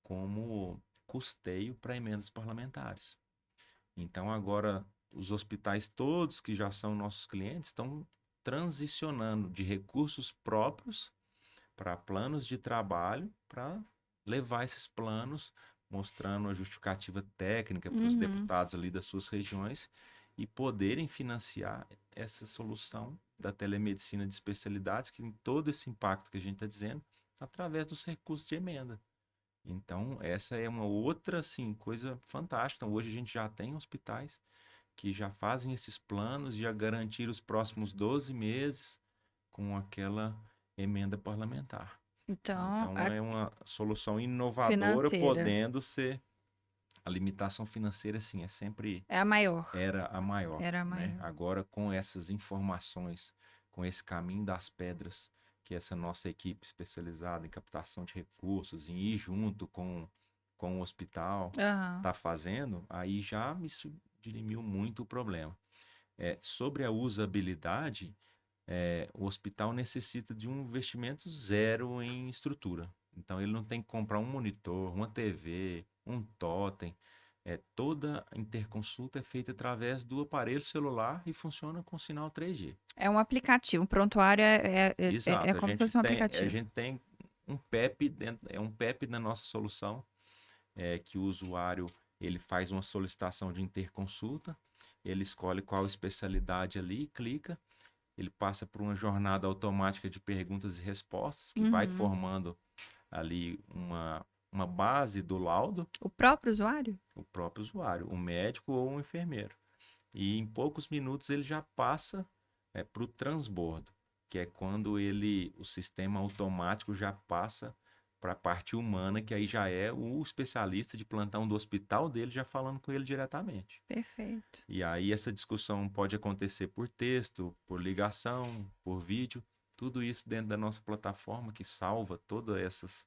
como custeio para emendas parlamentares. Então, agora, os hospitais todos que já são nossos clientes estão transicionando de recursos próprios para planos de trabalho, para levar esses planos, mostrando a justificativa técnica para os uhum. deputados ali das suas regiões e poderem financiar essa solução da telemedicina de especialidades, que tem todo esse impacto que a gente está dizendo, através dos recursos de emenda. Então, essa é uma outra assim, coisa fantástica. Então, hoje a gente já tem hospitais que já fazem esses planos, já garantiram os próximos 12 meses com aquela emenda parlamentar. Então, Então a é uma solução inovadora, financeira podendo ser a limitação financeira, sim, é sempre é a maior. era a maior, Era a né? maior. Agora com essas informações, com esse caminho das pedras, que essa nossa equipe especializada em captação de recursos, em ir junto com o hospital Aham. está fazendo, aí já me dirimiu muito o problema. Sobre a usabilidade, o hospital necessita de um investimento zero em estrutura. Então, ele não tem que comprar um monitor, uma TV, um totem. Toda interconsulta é feita através do aparelho celular e funciona com sinal 3G. É um aplicativo. Um prontuário é Exato, como se fosse um a aplicativo. gente tem um PEP dentro, um PEP na nossa solução, que o usuário ele faz uma solicitação de interconsulta, ele escolhe qual especialidade ali, clica, ele passa por uma jornada automática de perguntas e respostas que vai Uhum. formando ali uma base do laudo, O próprio usuário? o próprio usuário, o médico ou o enfermeiro. E em poucos minutos ele já passa para o transbordo, que é quando o sistema automático já passa para a parte humana, que aí já é o especialista de plantão do hospital dele já falando com ele diretamente. Perfeito. E aí essa discussão pode acontecer por texto, por ligação, por vídeo, tudo isso dentro da nossa plataforma que salva todas essas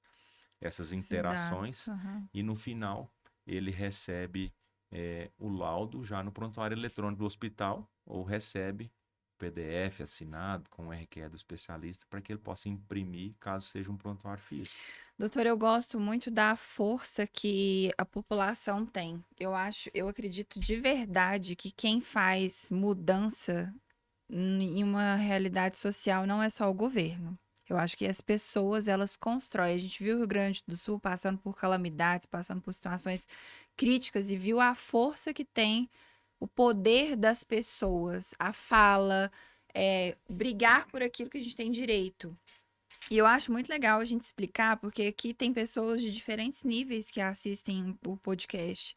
Esses dados. interações Aham. e no final ele recebe o laudo já no prontuário eletrônico do hospital ou recebe PDF assinado com o RQE do especialista para que ele possa imprimir caso seja um prontuário físico. Doutor, eu gosto muito da força que a população tem. Eu acredito de verdade que quem faz mudança em uma realidade social não é só o governo. Eu acho que as pessoas, elas constroem. A gente viu o Rio Grande do Sul passando por calamidades, passando por situações críticas e viu a força que tem o poder das pessoas, a fala, brigar por aquilo que a gente tem direito. E eu acho muito legal a gente explicar, porque aqui tem pessoas de diferentes níveis que assistem o podcast.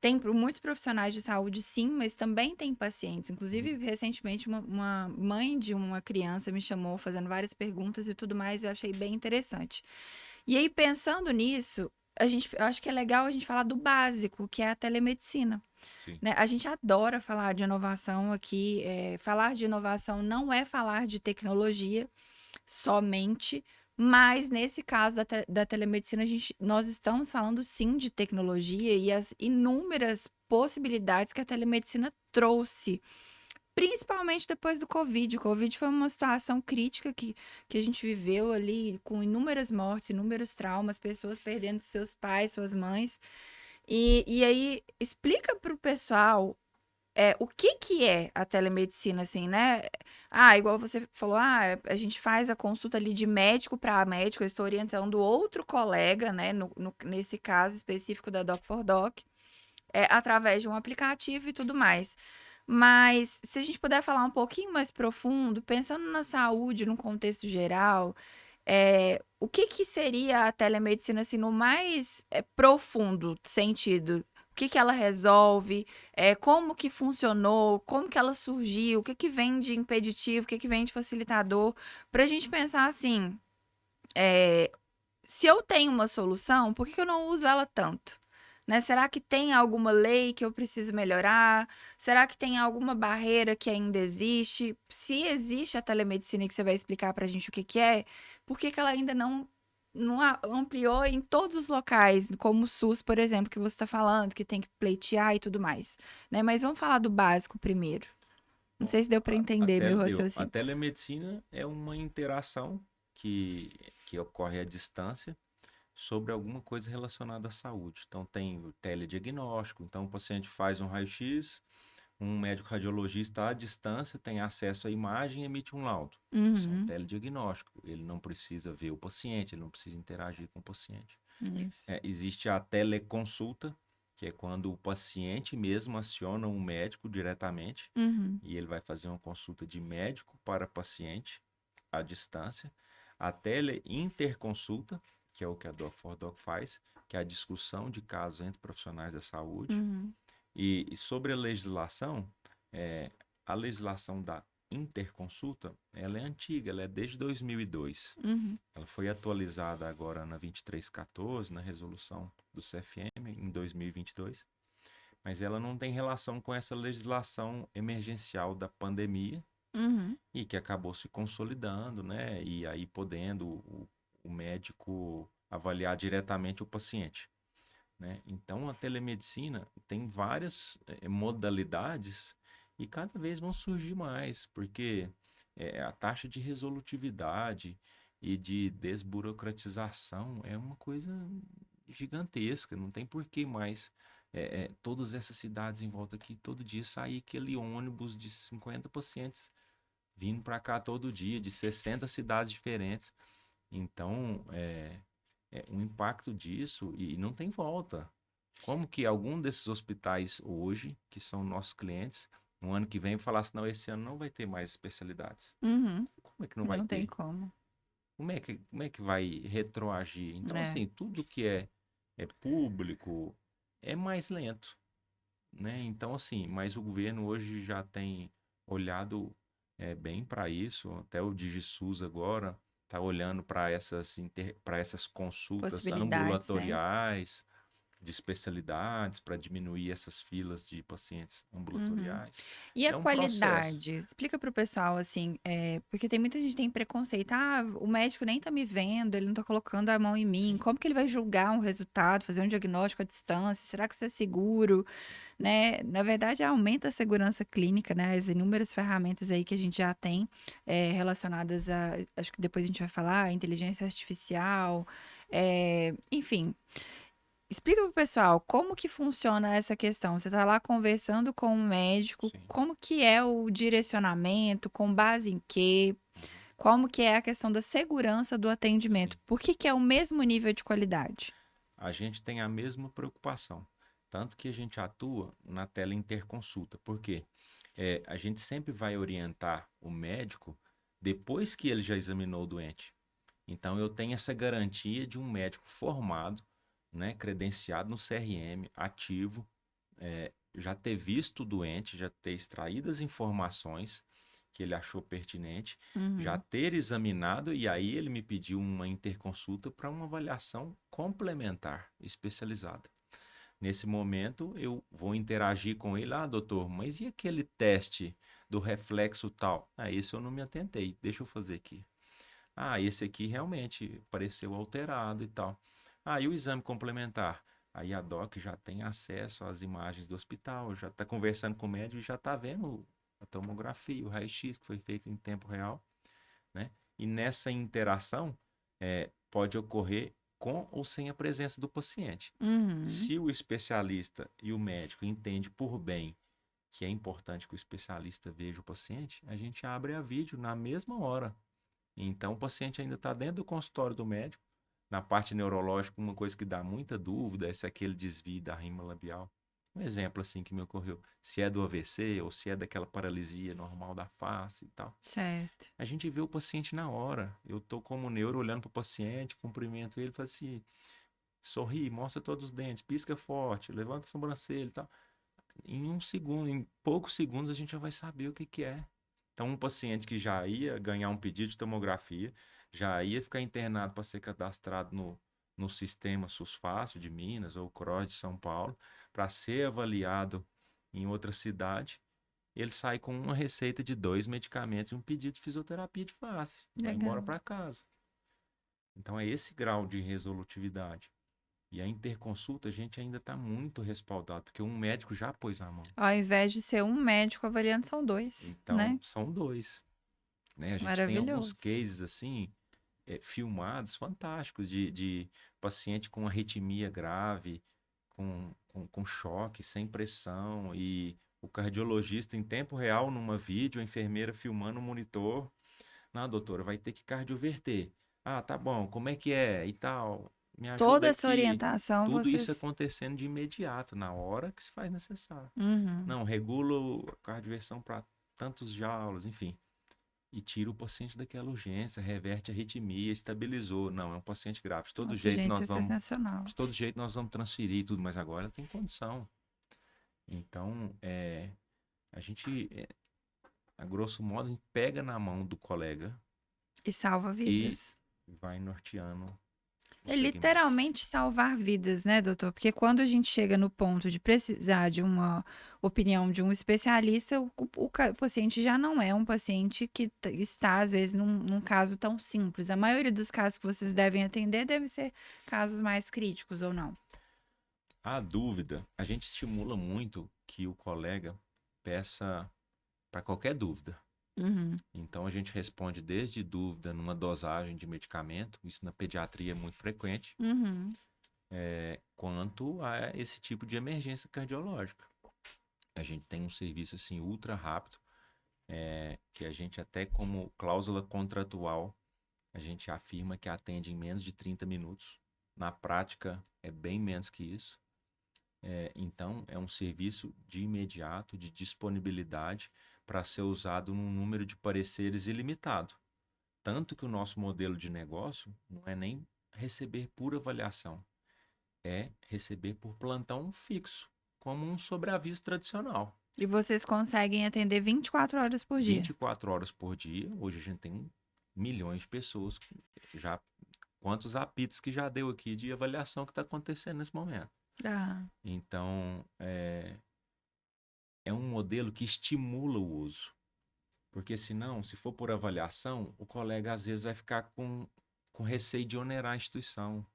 Tem muitos profissionais de saúde, sim, mas também tem pacientes. Inclusive, recentemente, uma mãe de uma criança me chamou fazendo várias perguntas e tudo mais, e eu achei bem interessante. E aí, pensando nisso, eu acho que é legal a gente falar do básico, que é a telemedicina. Sim. Né? A gente adora falar de inovação aqui. Falar de inovação não é falar de tecnologia somente, mas nesse caso da telemedicina, nós estamos falando sim de tecnologia e as inúmeras possibilidades que a telemedicina trouxe, principalmente depois do Covid. O Covid foi uma situação crítica que a gente viveu ali, com inúmeras mortes, inúmeros traumas, pessoas perdendo seus pais, suas mães. E aí, explica para o pessoal o que que é a telemedicina, assim, né? Ah, igual você falou, a gente faz a consulta ali de médico para médico, eu estou orientando outro colega, né, nesse caso específico da Doc4Doc, através de um aplicativo e tudo mais. Mas se a gente puder falar um pouquinho mais profundo, pensando na saúde, num contexto geral, O que que seria a telemedicina, assim, no mais, profundo sentido? O que que ela resolve? Como que funcionou? Como que ela surgiu? O que que vem de impeditivo? O que que vem de facilitador? Pra gente pensar assim, eh, se eu tenho uma solução, por que que eu não uso ela tanto? Né? Será que tem alguma lei que eu preciso melhorar? Será que tem alguma barreira que ainda existe? Se existe a telemedicina que você vai explicar pra gente o que que é, por que que ela ainda não ampliou em todos os locais, como o SUS, por exemplo, que você está falando, que tem que pleitear e tudo mais, né? Mas vamos falar do básico primeiro. Não Bom, sei se deu para entender meu a raciocínio. telemedicina é uma interação que ocorre à distância sobre alguma coisa relacionada à saúde. Então, tem o telediagnóstico, então o paciente faz um raio-x, um médico radiologista à distância tem acesso à imagem e emite um laudo. Isso é um Uhum, telediagnóstico. Ele não precisa ver o paciente, ele não precisa interagir com o paciente. isso. Existe a teleconsulta, que é quando o paciente mesmo aciona um médico diretamente Uhum, e ele vai fazer uma consulta de médico para paciente à distância. A teleinterconsulta, que é o que a Doc4Doc faz, que é a discussão de casos entre profissionais da saúde. uhum, E sobre a legislação, é, a legislação da interconsulta, ela é antiga, ela é desde 2002. uhum, Ela foi atualizada agora na 2314, na resolução do CFM, em 2022, mas ela não tem relação com essa legislação emergencial da pandemia uhum, e que acabou se consolidando, né? E aí podendo o médico avaliar diretamente o paciente, né? Então a telemedicina tem várias modalidades e cada vez vão surgir mais, porque a taxa de resolutividade e de desburocratização é uma coisa gigantesca, não tem por que mais todas essas cidades em volta aqui, todo dia sair aquele ônibus de 50 pacientes vindo para cá todo dia, de 60 cidades diferentes. Então, o impacto disso e não tem volta. Como que algum desses hospitais hoje, que são nossos clientes, no ano que vem falasse, não, esse ano não vai ter mais especialidades. uhum. Como é que não vai Não tem ter? como. Como é que vai retroagir? Então, É. assim, tudo que é público é mais lento, né? Então, assim, mas o governo hoje já tem olhado bem para isso, até o DigiSUS agora está olhando para essas consultas Possibilidades, né? ambulatoriais de especialidades para diminuir essas filas de pacientes Uhum. ambulatoriais. E a É um processo. qualidade? Explica para o pessoal, assim, porque tem muita gente que tem preconceito. Ah, o médico nem tá me vendo, ele não tá colocando a mão em mim. Sim, Como que ele vai julgar um resultado, fazer um diagnóstico à distância? Será que isso é seguro? sim. Né? Na verdade, aumenta a segurança clínica, né? As inúmeras ferramentas aí que a gente já tem relacionadas a, acho que depois a gente vai falar, a inteligência artificial, enfim. Explica pro pessoal como que funciona essa questão. Você tá lá conversando com um médico, Sim. como que é o direcionamento, com base em quê? Uhum. Como que é a questão da segurança do atendimento? Sim. Por que que é o mesmo nível de qualidade? A gente tem a mesma preocupação. Tanto que a gente atua na tela interconsulta. Por quê? A gente sempre vai orientar o médico depois que ele já examinou o doente. Então, eu tenho essa garantia de um médico formado, né, credenciado no CRM, ativo, já ter visto o doente, já ter extraído as informações que ele achou pertinente, já Uhum, ter examinado e aí ele me pediu uma interconsulta para uma avaliação complementar, especializada. Nesse momento, eu vou interagir com ele. Ah, doutor, mas e aquele teste do reflexo tal? Ah, esse eu não me atentei, deixa eu fazer aqui. Ah, esse aqui realmente pareceu alterado e tal. Ah, e o exame complementar? Aí a doc já tem acesso às imagens do hospital, já está conversando com o médico e já está vendo a tomografia, o raio-x que foi feito em tempo real, né? E nessa interação pode ocorrer com ou sem a presença do paciente. uhum, Se o especialista e o médico entendem por bem que é importante que o especialista veja o paciente, a gente abre a vídeo na mesma hora. Então, o paciente ainda está dentro do consultório do médico. Na parte neurológica, uma coisa que dá muita dúvida é se aquele desvio da rímel labial. Um exemplo assim que me ocorreu. Se é do AVC ou se é daquela paralisia normal da face e tal. Certo. A gente vê o paciente na hora. Eu tô como neuro olhando pro paciente, cumprimento ele, falo assim, sorri, mostra todos os dentes, pisca forte, levanta a sobrancelha e tal. Em um segundo, em poucos segundos a gente já vai saber o que que é. Então, um paciente que já ia ganhar um pedido de tomografia, já ia ficar internado para ser cadastrado no sistema SUSFácil de Minas ou CROSS de São Paulo, para ser avaliado em outra cidade, ele sai com uma receita de 2 medicamentos e um pedido de fisioterapia de face. Vai embora Legal. para casa. Então, é esse grau de resolutividade. E a interconsulta, a gente ainda está muito respaldado, porque um médico já pôs a mão. Ao invés de ser um médico avaliando, são dois, Então, né? são dois. Né? A gente tem alguns Maravilhoso. cases assim, filmados, fantásticos, de paciente com arritmia grave, com choque, sem pressão, e o cardiologista em tempo real, numa vídeo, a enfermeira filmando o monitor. Não, doutora, vai ter que cardioverter. Ah, tá bom, como é que é? E tal. Me Toda ajuda essa aqui. orientação Tudo isso vocês. acontecendo de imediato, na hora que se faz necessário. Uhum. Não, regulo a cardioversão para tantos joules, enfim. E tira o paciente daquela urgência, reverte a arritmia, estabilizou. Não, é um paciente grave. Nossa, gente, isso é sensacional. De todo jeito nós vamos transferir e tudo, mas agora tem condição. Então, a gente, a grosso modo, a gente pega na mão do colega E salva e vidas. vai norteando o É segmento. literalmente salvar vidas, né, doutor? Porque quando a gente chega no ponto de precisar de uma opinião de um especialista, o paciente já não é um paciente que está, às vezes, num caso tão simples. A maioria dos casos que vocês devem atender devem ser casos mais críticos ou não. A dúvida, a gente estimula muito que o colega peça para qualquer dúvida. Uhum. Então a gente responde desde dúvida numa dosagem de medicamento, isso na pediatria é muito frequente, Uhum. quanto a esse tipo de emergência cardiológica. A gente tem um serviço assim ultra rápido, que a gente até como cláusula contratual, a gente afirma que atende em menos de 30 minutos. Na prática é bem menos que isso. Então é um serviço de imediato, de disponibilidade para ser usado num número de pareceres ilimitado. Tanto que o nosso modelo de negócio não é nem receber por avaliação, é receber por plantão fixo, como um sobreaviso tradicional. E vocês conseguem atender 24 horas por dia. 24 horas por dia, hoje a gente tem milhões de pessoas, já quantos apitos que já deu aqui de avaliação que está acontecendo nesse momento. Ah, Então, é um modelo que estimula o uso. Porque senão, se for por avaliação, o colega às vezes vai ficar com receio de onerar a instituição.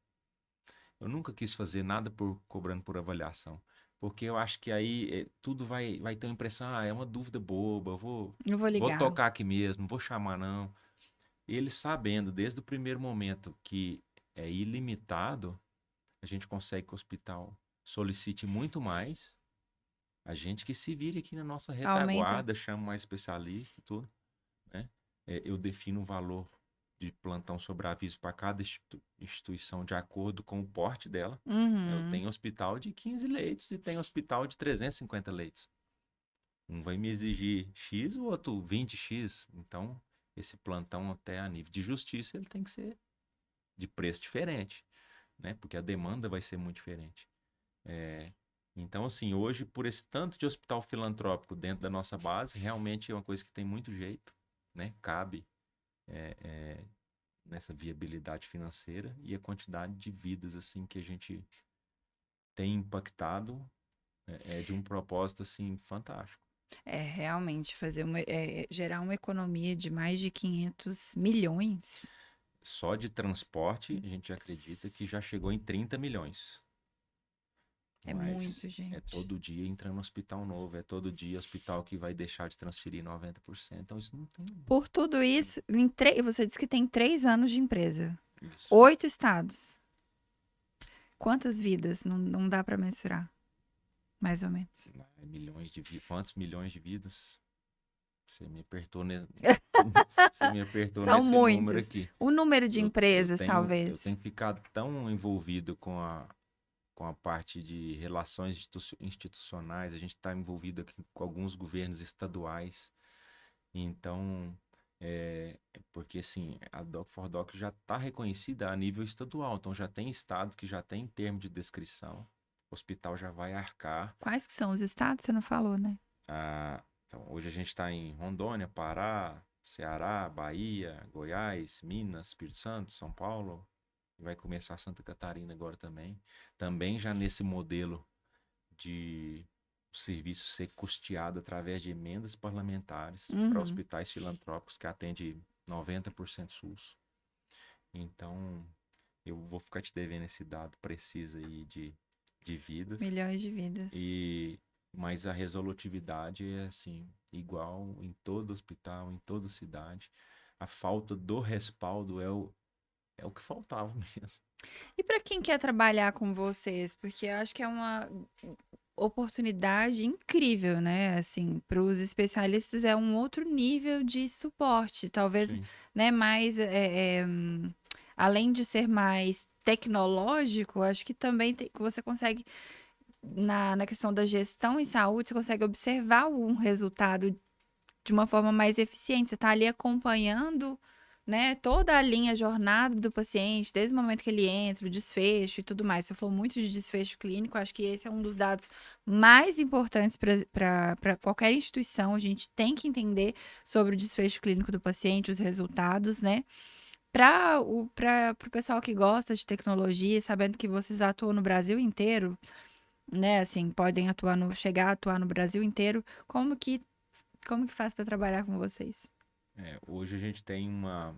Eu nunca quis fazer nada cobrando por avaliação. Porque eu acho que aí tudo vai ter uma impressão, é uma dúvida boba, não vou vou ligar. tocar aqui mesmo, não vou chamar não. Ele sabendo desde o primeiro momento que é ilimitado, a gente consegue que o hospital solicite muito mais. A gente que se vire aqui na nossa Aumenta. retaguarda, chama mais especialista e tudo, né? Eu defino um valor de plantão sobreaviso para cada instituição de acordo com o porte dela. Eu Uhum. tenho hospital de 15 leitos e tenho hospital de 350 leitos. Um vai me exigir X, o outro 20X. Então, esse plantão até a nível de justiça, ele tem que ser de preço diferente, né? Porque a demanda vai ser muito diferente. Então, assim, hoje, por esse tanto de hospital filantrópico dentro da nossa base, realmente é uma coisa que tem muito jeito, né? Cabe nessa viabilidade financeira e a quantidade de vidas, assim, que a gente tem impactado é de um propósito, assim, fantástico. É realmente gerar uma economia de mais de 500 milhões. Só de transporte, a gente acredita que já chegou em 30 milhões. É Mas muito, é gente. todo dia entrando no hospital novo, é todo dia hospital que vai deixar de transferir 90%. Então isso não tem Por tudo isso, você disse que tem 3 anos de empresa, isso. 8 estados. Quantas vidas? Não dá para mensurar, mais ou menos. Milhões de vidas. Quantos milhões de vidas? Você me apertou, Você me apertou São nesse número muitas. aqui. O número de Eu empresas, tenho talvez. ficado tão envolvido com com a parte de relações institucionais, a gente está envolvido aqui com alguns governos estaduais. Então, porque assim, a Doc4Doc já está reconhecida a nível estadual, então já tem estado que já tem termo de descrição, o hospital já vai arcar. Quais que são os estados? Você não falou, né? Então, hoje a gente está em Rondônia, Pará, Ceará, Bahia, Goiás, Minas, Espírito Santo, São Paulo. Vai começar Santa Catarina agora também. Também já nesse modelo de o serviço ser custeado através de emendas parlamentares para Uhum. hospitais filantrópicos que atende 90% SUS. Então, eu vou ficar te devendo esse dado preciso aí de vidas. Milhões de vidas. Mas a resolutividade é assim, igual em todo hospital, em toda cidade. A falta do respaldo é o que faltava mesmo. E para quem quer trabalhar com vocês? Porque eu acho que é uma oportunidade incrível, né? Assim, para os especialistas é um outro nível de suporte, talvez, Sim. né? Mais, além de ser mais tecnológico, acho que também você consegue na questão da gestão em saúde, você consegue observar um resultado de uma forma mais eficiente. Você está ali acompanhando, né, toda a linha, jornada do paciente, desde o momento que ele entra, o desfecho e tudo mais. Você falou muito de desfecho clínico, acho que esse é um dos dados mais importantes para qualquer instituição. A gente tem que entender sobre o desfecho clínico do paciente, os resultados, né? Para o pessoal que gosta de tecnologia, sabendo que vocês atuam no Brasil inteiro, né? Assim, podem chegar a atuar no Brasil inteiro. Como que faz para trabalhar com vocês? Hoje a gente tem uma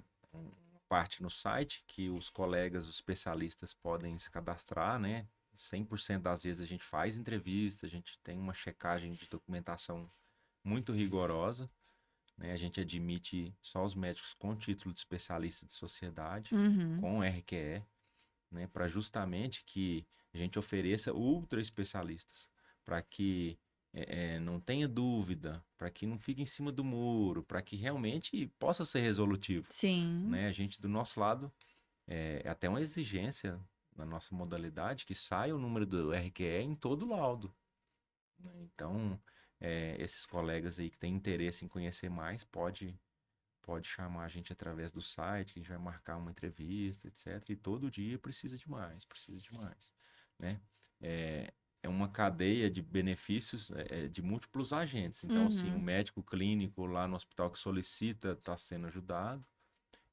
parte no site que os colegas, os especialistas podem se cadastrar, né? 100% das vezes a gente faz entrevista, a gente tem uma checagem de documentação muito rigorosa, né? A gente admite só os médicos com título de especialista de sociedade, Uhum. com RQE, né? Para justamente que a gente ofereça ultra especialistas, para que não tenha dúvida, para que não fique em cima do muro, para que realmente possa ser resolutivo, Sim. né? A gente, do nosso lado, é até uma exigência na nossa modalidade que saia o número do RQE em todo laudo, né? Então, esses colegas aí que têm interesse em conhecer mais, pode chamar a gente através do site, que a gente vai marcar uma entrevista, etc. E todo dia precisa de mais, né? É, é uma cadeia de benefícios de múltiplos agentes. Então, assim, o Uhum. médico clínico lá no hospital que solicita está sendo ajudado.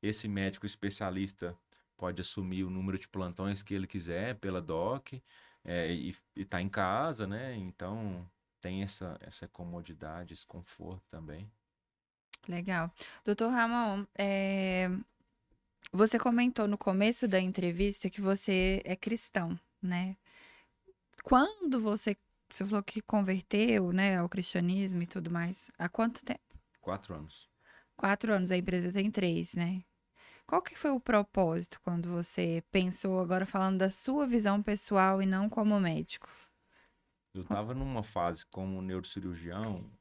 Esse médico especialista pode assumir o número de plantões que ele quiser pela DOC e está em casa, né? Então, tem essa comodidade, esse conforto também. Legal. Doutor Ramon, você comentou no começo da entrevista que você é cristão, né? Quando você falou que converteu, né, ao cristianismo e tudo mais, há quanto tempo? 4 anos. 4 anos, a empresa tem 3, né? Qual que foi o propósito quando você pensou, agora falando da sua visão pessoal e não como médico? Eu estava numa fase como neurocirurgião,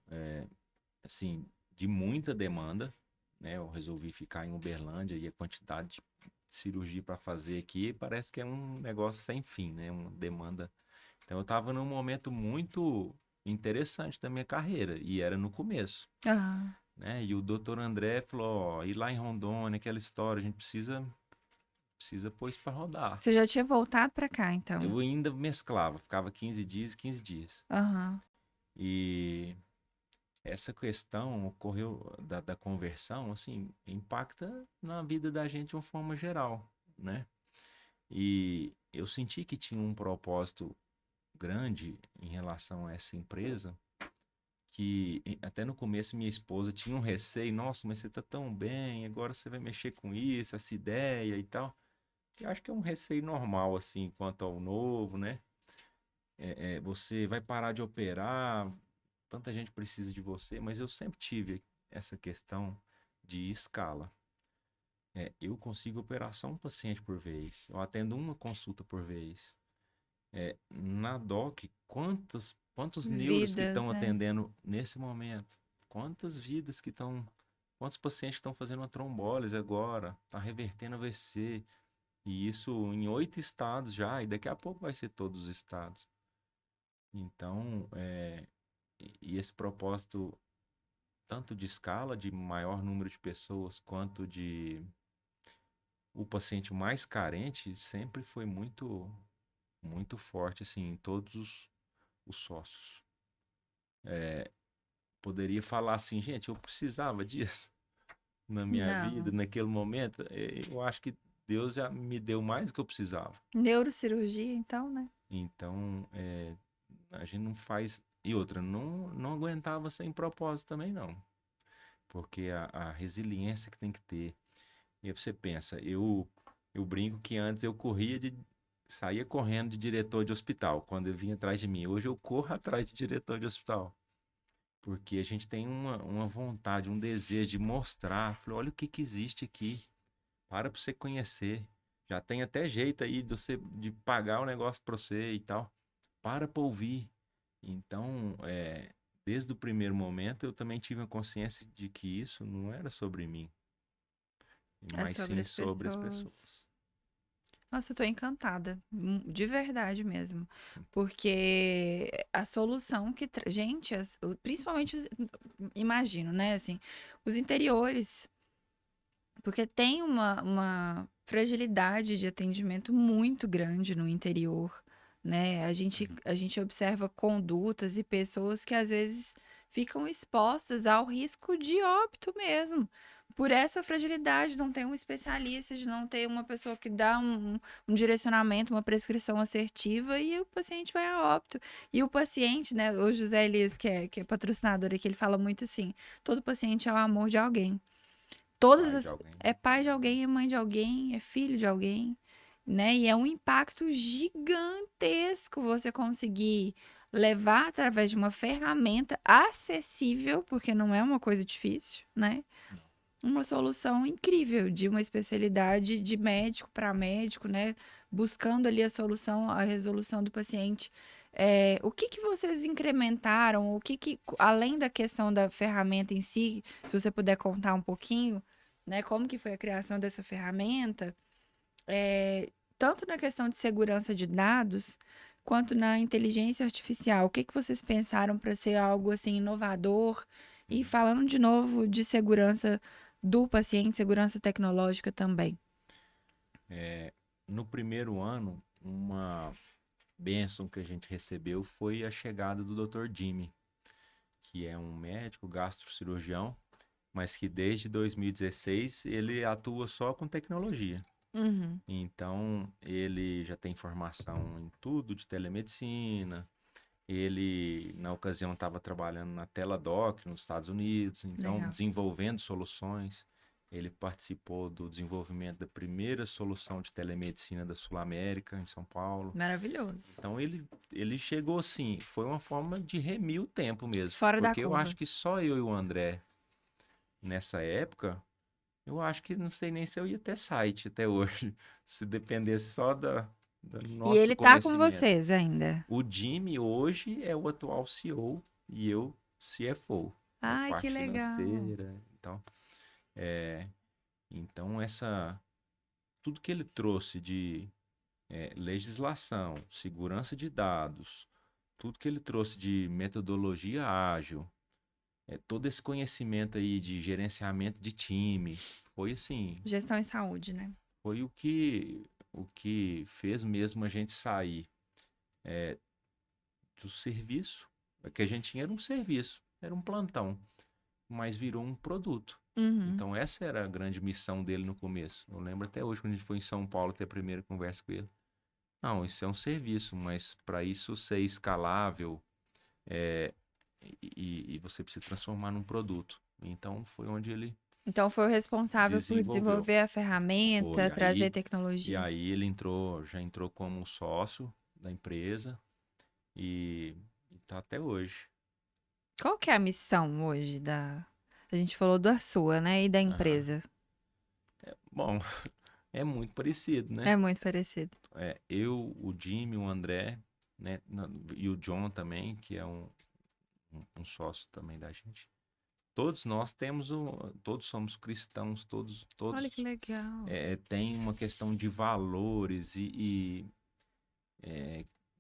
assim, de muita demanda, né? Eu resolvi ficar em Uberlândia e a quantidade de cirurgia para fazer aqui parece que é um negócio sem fim, né? Uma demanda. Então eu estava num momento muito interessante da minha carreira e era no começo, Ah, né? E o doutor André falou, ó, ir lá em Rondônia, aquela história, a gente precisa pôr isso para rodar. você já tinha voltado pra cá, então? Eu ainda mesclava, ficava 15 dias, 15 dias. Aham. E essa questão ocorreu da conversão, assim, impacta na vida da gente de uma forma geral, né? E eu senti que tinha um propósito grande em relação a essa empresa, que até no começo minha esposa tinha um receio, nossa, mas você tá tão bem, agora você vai mexer com isso, essa ideia e tal. Eu acho que é um receio normal, assim, quanto ao novo, né? Você vai parar de operar, tanta gente precisa de você, mas eu sempre tive essa questão de escala. Eu consigo operar só um paciente por vez, eu atendo uma consulta por vez. Na DOC, quantos neuros que Vidas, estão né? atendendo nesse momento? Quantas vidas que estão, quantos pacientes estão fazendo uma trombólise agora, tá revertendo AVC? E isso em 8 estados já, e daqui a pouco vai ser todos os estados. Então, e esse propósito, tanto de escala, de maior número de pessoas, quanto de o paciente mais carente, sempre foi muito, muito forte, assim, em todos os sócios. Poderia falar assim, gente, eu precisava disso na minha vida, Não. naquele momento. Eu acho que Deus já me deu mais do que eu precisava. Neurocirurgia, então, né? Então, a gente não faz. E outra, não aguentava sem propósito também, não. Porque a resiliência que tem que ter. E aí você pensa, eu brinco que antes eu saía correndo de diretor de hospital, quando ele vinha atrás de mim. Hoje eu corro atrás de diretor de hospital. Porque a gente tem uma vontade, um desejo de mostrar. Falei, olha o que existe aqui. Para você conhecer. Já tem até jeito aí de pagar o negócio para você e tal. Para ouvir. Então, desde o primeiro momento, eu também tive a consciência de que isso não era sobre mim, É mas sobre sim as sobre as pessoas. pessoas. Nossa, eu tô encantada, de verdade mesmo, porque a solução gente, principalmente imagino, né, assim, os interiores, porque tem uma fragilidade de atendimento muito grande no interior, né? A gente observa condutas e pessoas que às vezes ficam expostas ao risco de óbito mesmo. Por essa fragilidade, de não ter um especialista, de não ter uma pessoa que dá um direcionamento, uma prescrição assertiva e o paciente vai a óbito. E o paciente, né? O José Elias, que é patrocinador aqui, ele fala muito assim: todo paciente é o amor de alguém. Todas Pai de as, alguém. é pai de alguém, é mãe de alguém, é filho de alguém, né? E é um impacto gigantesco você conseguir levar através de uma ferramenta acessível, porque não é uma coisa difícil, né? Não. Uma solução incrível de uma especialidade de médico para médico, né? Buscando ali a solução, a resolução do paciente. O que que vocês incrementaram? Além da questão da ferramenta em si, se você puder contar um pouquinho, né? Como que foi a criação dessa ferramenta? Tanto na questão de segurança de dados, quanto na inteligência artificial. O que que vocês pensaram para ser algo assim inovador? E Uhum. falando de novo de segurança do paciente, segurança tecnológica também. No primeiro ano, uma bênção que a gente recebeu foi a chegada do Dr. Jimmy, que é um médico gastrocirurgião, mas que desde 2016 ele atua só com tecnologia. Uhum. Então, ele já tem formação em tudo de telemedicina. Ele, na ocasião, estava trabalhando na Teladoc, nos Estados Unidos, então, Legal. desenvolvendo soluções. Ele participou do desenvolvimento da primeira solução de telemedicina da Sul América, em São Paulo. Maravilhoso. Então, ele chegou assim, foi uma forma de remir o tempo mesmo. Fora da Porque eu curva. acho que só eu e o André, nessa época, eu acho que não sei nem se eu ia ter site até hoje, se dependesse só do E nosso ele tá com conhecimento. vocês ainda. O Jimmy hoje é o atual CEO e eu CFO, da Ai, que parte legal. financeira. É, então tudo que ele trouxe de legislação, segurança de dados, tudo que ele trouxe de metodologia ágil, todo esse conhecimento aí de gerenciamento de time, foi assim, Gestão em saúde, né? foi o que fez mesmo a gente sair do serviço. O que a gente tinha era um serviço, era um plantão, mas virou um produto. Uhum. Então essa era a grande missão dele no começo. Eu lembro até hoje quando a gente foi em São Paulo ter a primeira conversa com ele. Não, isso é um serviço, mas para isso ser escalável, é, e você precisa transformar num produto. Então foi onde ele Então foi o responsável por desenvolveu. desenvolver a Foi ferramenta, trazer e tecnologia. aí ele já entrou como sócio da empresa e está até hoje. Qual que é a missão hoje A gente falou da sua, né? E da Aham. empresa. Bom, é muito parecido, né? É muito parecido. Eu, o Jimmy, o André, né? E o John também, que é um sócio também da gente. todos nós temos todos somos cristãos, Olha que todos legal. têm uma questão de valores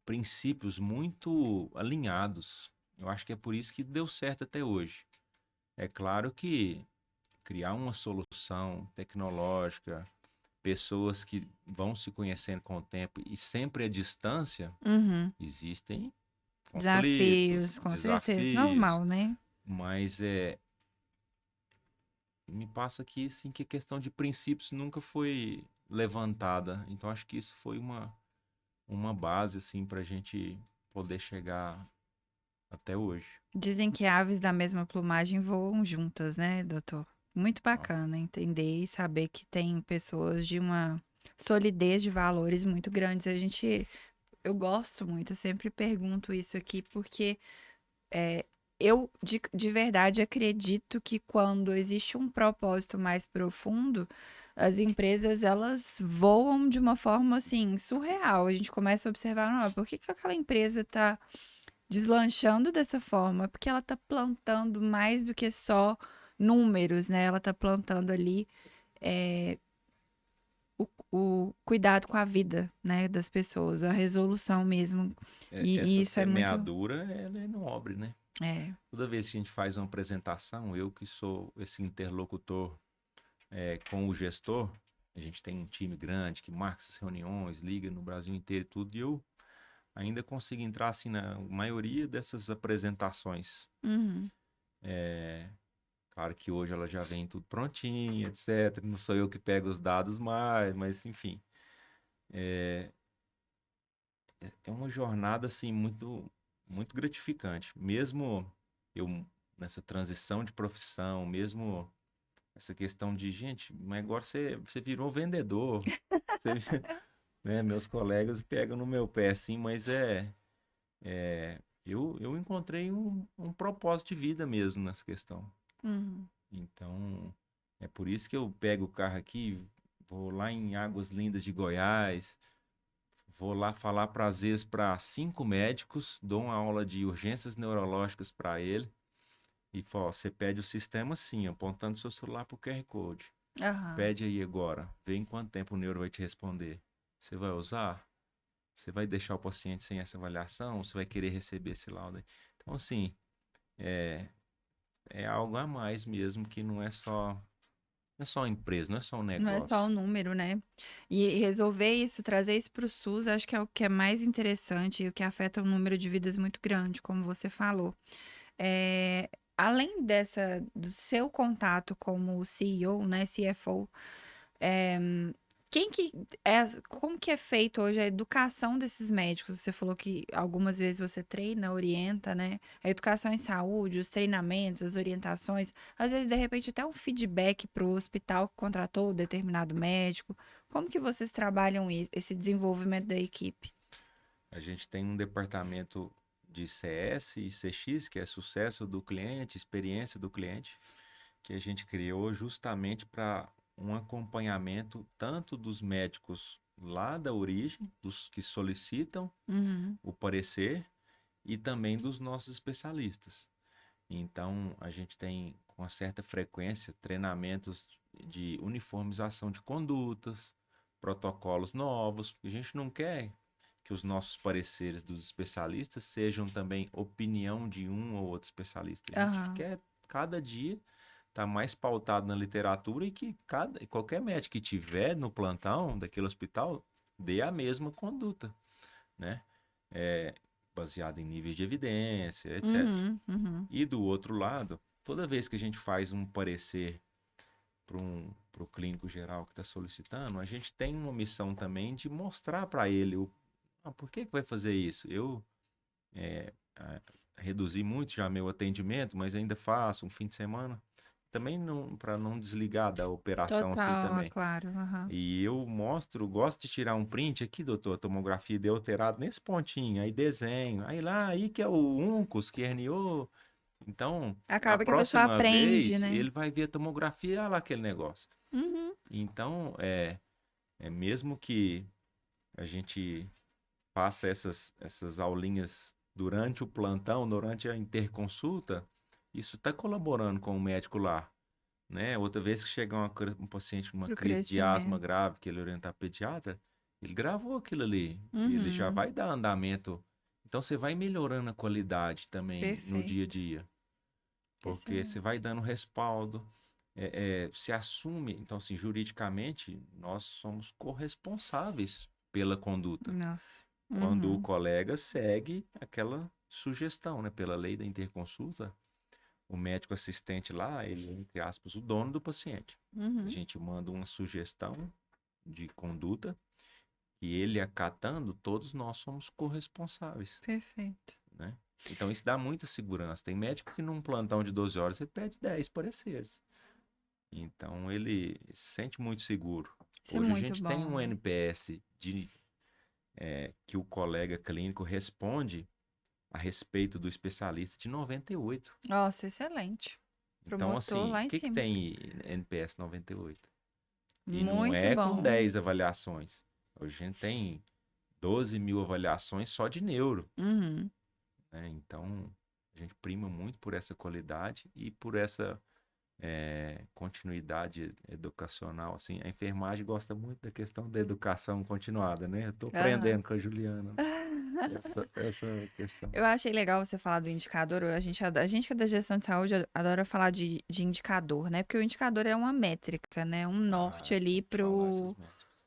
princípios muito alinhados. Eu acho que é por isso que deu certo até hoje. É claro que criar uma solução tecnológica, pessoas que vão se conhecendo com o tempo e sempre à distância, Uhum. existem conflitos, Desafios, com certeza. desafios, Normal, né? mas me passa que sim, que a questão de princípios nunca foi levantada. Então acho que isso foi uma base assim para a gente poder chegar até hoje. Dizem que aves da mesma plumagem voam juntas, né, doutor? Muito Ó, bacana entender e saber que tem pessoas de uma solidez de valores muito grandes. Eu gosto muito, eu sempre pergunto isso aqui, porque eu de verdade acredito que quando existe um propósito mais profundo, as empresas elas voam de uma forma assim surreal. A gente começa a observar, não, por que que aquela empresa está deslanchando dessa forma? Porque ela está plantando mais do que só números, né? Ela está plantando ali é, o cuidado com a vida, né, das pessoas, a resolução mesmo. E essa isso é muito. semeadura ela é nobre, né? É. Toda vez que a gente faz uma apresentação, eu que sou esse interlocutor com o gestor, a gente tem um time grande que marca essas reuniões, liga no Brasil inteiro e tudo, e eu ainda consigo entrar assim na maioria dessas apresentações. Uhum. Claro que hoje ela já vem tudo prontinha, etc. Não sou eu que pego os dados mais, mas enfim. É uma jornada assim muito gratificante. Mesmo eu nessa transição de profissão, mesmo essa questão de, gente, mas agora você virou vendedor. Você, né, meus colegas pegam no meu pé assim, mas eu encontrei um propósito de vida mesmo nessa questão. Uhum. Então, é por isso que eu pego o carro aqui, vou lá em Águas Lindas de Goiás, vou lá falar às vezes para 5 médicos, dou uma aula de urgências neurológicas para ele e falo, ó, você pede o sistema assim, apontando seu celular para o QR Code. Aham. Pede aí agora, vê em quanto tempo o neuro vai te responder. Você vai usar? Você vai deixar o paciente sem essa avaliação? Você vai querer receber esse laudo aí? Então, assim, é, é algo a mais mesmo que não é só uma empresa, não é só um Não é só o negócio. número, né? E resolver isso, trazer isso para o SUS, acho que é o que é mais interessante e o que afeta um número de vidas muito grande, como você falou. É, além do seu contato como CEO, né, CFO, é, quem que como que é feito hoje a educação desses médicos? Você falou que algumas vezes você treina, orienta, né? A educação em saúde, os treinamentos, as orientações, às vezes de repente até um feedback para o hospital que contratou determinado médico. Como que vocês trabalham esse desenvolvimento da equipe? A gente tem um departamento de CS e CX, que é sucesso do cliente, experiência do cliente, que a gente criou justamente para um acompanhamento tanto dos médicos lá da origem, dos que solicitam Uhum, o parecer, e também dos nossos especialistas. Então, a gente tem com uma certa frequência treinamentos de uniformização de condutas, protocolos novos, porque a gente não quer que os nossos pareceres dos especialistas sejam também opinião de um ou outro especialista. A gente aham, quer cada dia estar mais pautado na literatura e que qualquer médico que tiver no plantão daquele hospital dê a mesma conduta, né? É, baseado em níveis de evidência, etc. uhum, uhum. E do outro lado, toda vez que a gente faz um parecer para o clínico geral que está solicitando, a gente tem uma missão também de mostrar para ele por que vai fazer isso. Eu é, reduzi muito já meu atendimento, mas ainda faço um fim de semana. Também não, para não desligar da operação assim Total, também. claro, aham. E eu mostro, gosto de tirar um print aqui, doutor, a tomografia deu alterado nesse pontinho, aí desenho, aí lá, aí que é o uncus que herniou. Então, a Acaba que a pessoa próxima aprende, vez, né? ele vai ver a tomografia, olha lá aquele negócio. Uhum. Então, é mesmo que a gente faça essas aulinhas durante o plantão, durante a interconsulta, isso está colaborando com o médico lá, né? Outra vez que chega um paciente com uma Pro crise de asma crescimento. grave, que ele orientar pediatra, ele gravou aquilo ali, ele já Uhum. vai dar andamento. Então você vai melhorando a qualidade também no dia a Perfeito. dia, porque você vai Excelente. dando respaldo, se assume, então assim, juridicamente, nós somos corresponsáveis pela conduta. Nossa. Quando o Uhum. colega segue aquela sugestão, né? Pela lei da interconsulta, o médico assistente lá, ele é, entre aspas, o dono do paciente. A Uhum. gente manda uma sugestão de conduta e ele acatando, todos nós somos corresponsáveis, Perfeito. né? Então isso dá muita segurança. Tem médico que num plantão de 12 horas ele pede 10 pareceres. Então ele se sente muito seguro. Isso é Hoje a muito gente tem um bom. NPS que o colega clínico responde a respeito do especialista de 98. Nossa, excelente. Então, Promotor assim, lá o em que que cima. tem NPS 98? E não Muito é com bom. 10 avaliações. Hoje a gente tem 12 mil avaliações só de neuro, Uhum. né? Então, a gente prima muito por essa qualidade e por essa continuidade educacional. Assim, a enfermagem gosta muito da questão da educação continuada, né? Eu estou Aham. aprendendo com a Juliana essa questão. Eu achei legal você falar do indicador. A gente que é da gestão de saúde adora falar de indicador, né? Porque o indicador é uma métrica, né? Um norte Ah, ali tem que falar essas métricas.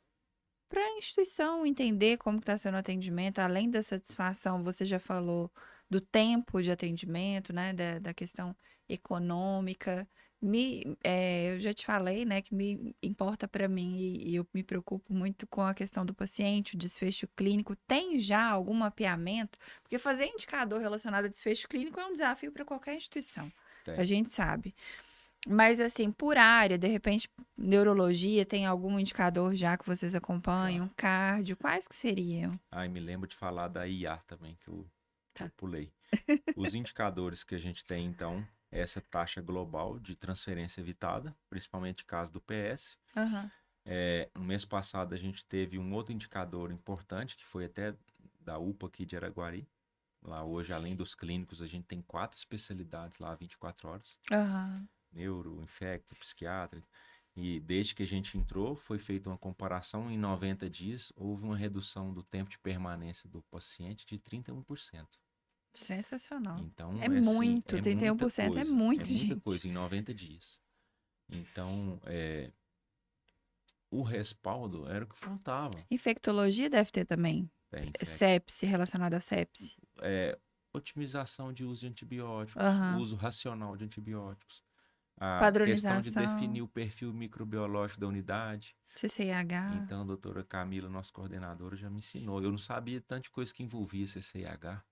para a instituição entender como está sendo o atendimento, além da satisfação, você já falou do tempo de atendimento, né, da questão econômica. Eu já te falei, né, que me importa para mim e eu me preocupo muito com a questão do paciente, o desfecho clínico. Tem já algum mapeamento? Porque fazer indicador relacionado a desfecho clínico é um desafio para qualquer instituição. A Tem. gente sabe. Mas assim, por área, de repente, neurologia, tem algum indicador já que vocês Já. acompanham? Cardio, quais que seriam? Ah, e me lembro de falar da IA também, que eu Tá. pulei. Os indicadores que a gente tem, então, é essa taxa global de transferência evitada, principalmente caso do PS. Aham. No mês passado, a gente teve um outro indicador importante, que foi até da UPA aqui de Araguari. Lá hoje, além dos clínicos, a gente tem 4 especialidades lá, 24 horas. Aham. Neuro, infecto, psiquiatra. E desde que a gente entrou, foi feita uma comparação. Em 90 dias, houve uma redução do tempo de permanência do paciente de 31%. Sensacional. É Então, é assim, muito, 31% é muito, muita gente. coisa em 90 dias. Então, o respaldo era o que faltava. Infectologia deve ter também. É, infecto. Sepse, relacionado a sepse. É, otimização de uso de antibióticos, Aham. uso racional de antibióticos, a questão de definir Padronização, o perfil microbiológico da unidade. CCIH. Então, a doutora Camila, nossa coordenadora, já me ensinou. Eu não sabia tanta coisa que envolvia CCIH.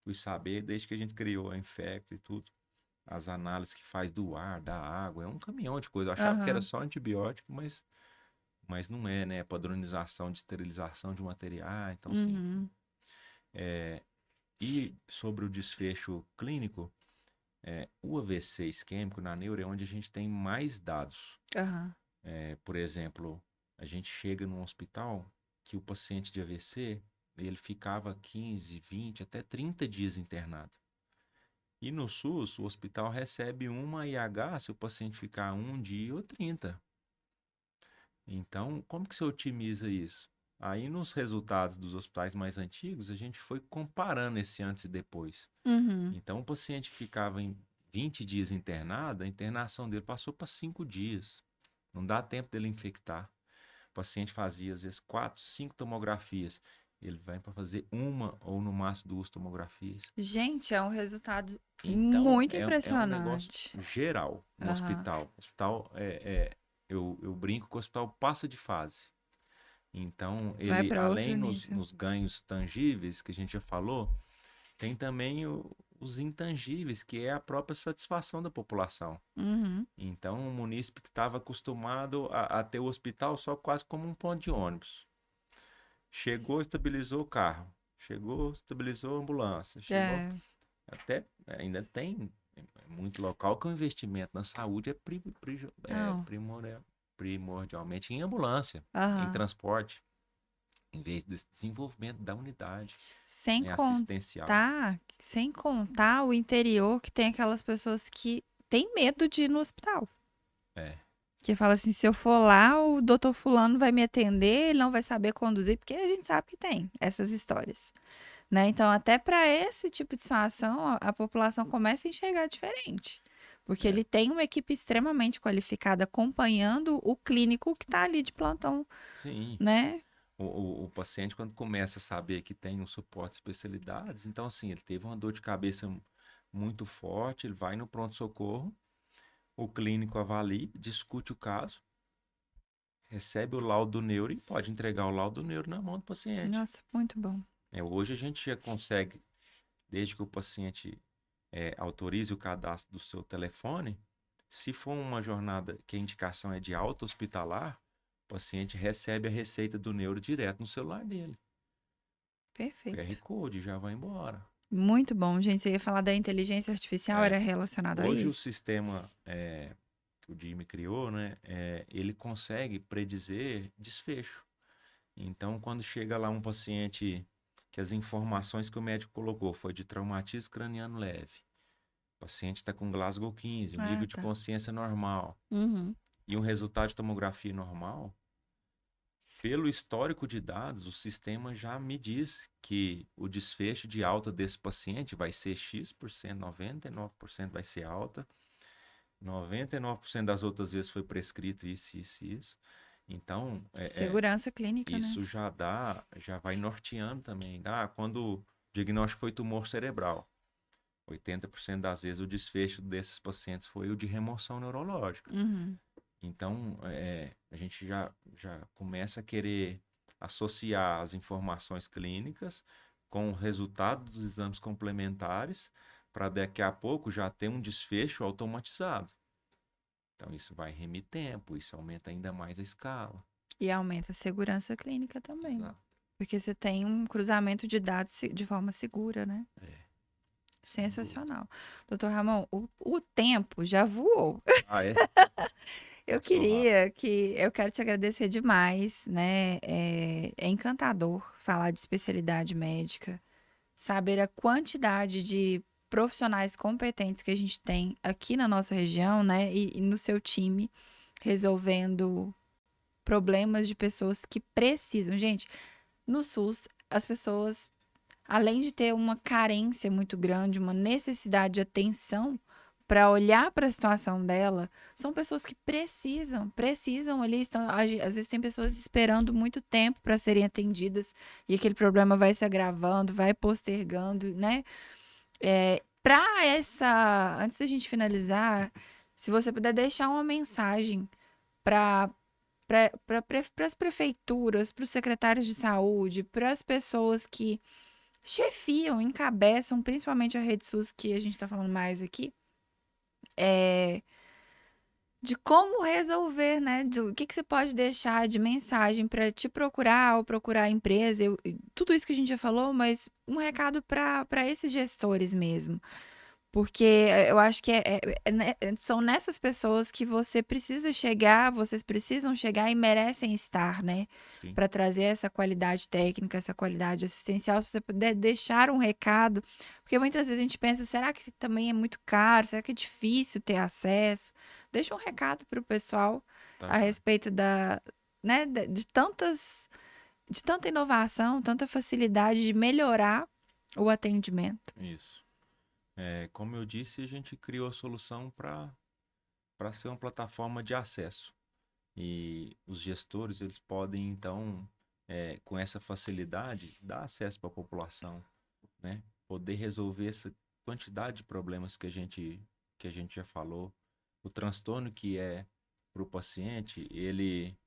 Fui saber desde que a gente criou a Infecto e tudo. As análises que faz do ar, da água, é um caminhão de coisa. Eu achava que era Aham. só antibiótico, mas não é, né? Padronização de esterilização de materiais, então sim. Uhum. E sobre o desfecho clínico, o AVC isquêmico na neuro é onde a gente tem mais dados. Aham. Por exemplo, a gente chega num hospital que o paciente de AVC, ele ficava 15, 20, até 30 dias internado. E no SUS, o hospital recebe uma IH se o paciente ficar um dia ou 30. Então, como que você otimiza isso? Aí, nos resultados dos hospitais mais antigos, a gente foi comparando esse antes e depois. Uhum. Então, o paciente que ficava em 20 dias internado, a internação dele passou para 5 dias. Não dá tempo dele infectar. O paciente fazia, às vezes, 4, 5 tomografias. Ele vai para fazer uma ou no máximo 2 tomografias. Gente, é um resultado Então, muito é um negócio impressionante. geral no Aham. hospital. O hospital, eu brinco que o hospital passa de fase. Então, Vai ele, para outro além nível. nos ganhos tangíveis, que a gente já falou, tem também os intangíveis, que é a própria satisfação da população. Uhum. Então, um munícipe que estava acostumado a ter o hospital só quase como um ponto de ônibus. Chegou, estabilizou o carro. Chegou, estabilizou a ambulância. Chegou. É. Até ainda tem muito local que o investimento na saúde Não. primordialmente em ambulância, em Aham. transporte. em vez desse desenvolvimento da unidade, Sem né, assistencial. sem contar o interior que tem aquelas pessoas que têm medo de ir no hospital. É, Que fala assim, se eu for lá, o doutor fulano vai me atender, ele não vai saber conduzir, porque a gente sabe que tem essas histórias, né? Então, até para esse tipo de situação, a população começa a enxergar diferente. Porque é, ele tem uma equipe extremamente qualificada acompanhando o clínico que está ali de plantão, sim. né? O paciente, quando começa a saber que tem um suporte de especialidades, então, assim, ele teve uma dor de cabeça muito forte, ele vai no pronto-socorro, o clínico avalia, discute o caso, recebe o laudo do neuro e pode entregar o laudo do neuro na mão do paciente. Nossa, muito bom. Hoje a gente já consegue, desde que o paciente autorize o cadastro do seu telefone, se for uma jornada que a indicação é de alta hospitalar, o paciente recebe a receita do neuro direto no celular dele. QR Perfeito. Code já vai embora. Muito bom, gente. Você ia falar da inteligência artificial, É, era relacionado a hoje o isso? sistema que o Jimmy criou, né, ele consegue predizer desfecho. Então, quando chega lá um paciente que as informações que o médico colocou foi de traumatismo craniano leve, o paciente está com Glasgow 15, um Ah, nível de tá. consciência normal Uhum. e um resultado de tomografia normal, pelo histórico de dados, o sistema já me diz que o desfecho de alta desse paciente vai ser X%, 99% vai ser alta, 99% das outras vezes foi prescrito isso, isso, isso. Então, Segurança clínica, né? isso já vai norteando também. Quando o diagnóstico foi tumor cerebral, 80% das vezes o desfecho desses pacientes foi o de remoção neurológica. Uhum. Então, a gente já começa a querer associar as informações clínicas com o resultado dos exames complementares para daqui a pouco já ter um desfecho automatizado. Então, isso vai remir tempo, isso aumenta ainda mais a escala. E aumenta a segurança clínica também. Exato. Porque você tem um cruzamento de dados de forma segura, né? É, sem dúvida. Sensacional. Doutor Ramon, o tempo já voou. Ah, é? Passou rápido. Eu quero te agradecer demais, né? É encantador falar de especialidade médica, saber a quantidade de profissionais competentes que a gente tem aqui na nossa região, né? E no seu time, resolvendo problemas de pessoas que precisam. Gente, no SUS, as pessoas, além de ter uma carência muito grande, uma necessidade de atenção para olhar para a situação dela, são pessoas que precisam ali, às vezes tem pessoas esperando muito tempo para serem atendidas e aquele problema vai se agravando, vai postergando, né? Antes da gente finalizar, se você puder deixar uma mensagem para para as prefeituras, para os secretários de saúde, para as pessoas que chefiam, encabeçam, principalmente a rede SUS, que a gente está falando mais aqui, é, de como resolver, né? O que você pode deixar de mensagem para te procurar ou procurar a empresa, tudo isso que a gente já falou, mas um recado para esses gestores mesmo. Porque eu acho que são nessas pessoas que você precisa chegar, vocês precisam chegar e merecem estar, né? Sim. Para trazer essa qualidade técnica, essa qualidade assistencial, se você puder deixar um recado, porque muitas vezes a gente pensa, será que também é muito caro? Será que é difícil ter acesso? Deixa um recado para o pessoal Tá, a joia. respeito né, de tanta inovação, tanta facilidade de melhorar o atendimento. Isso. Como eu disse, a gente criou a solução para ser uma plataforma de acesso. E os gestores, eles podem, então, com essa facilidade, dar acesso para a população, né? Poder resolver essa quantidade de problemas que a gente já falou. O transtorno que é para o paciente, ele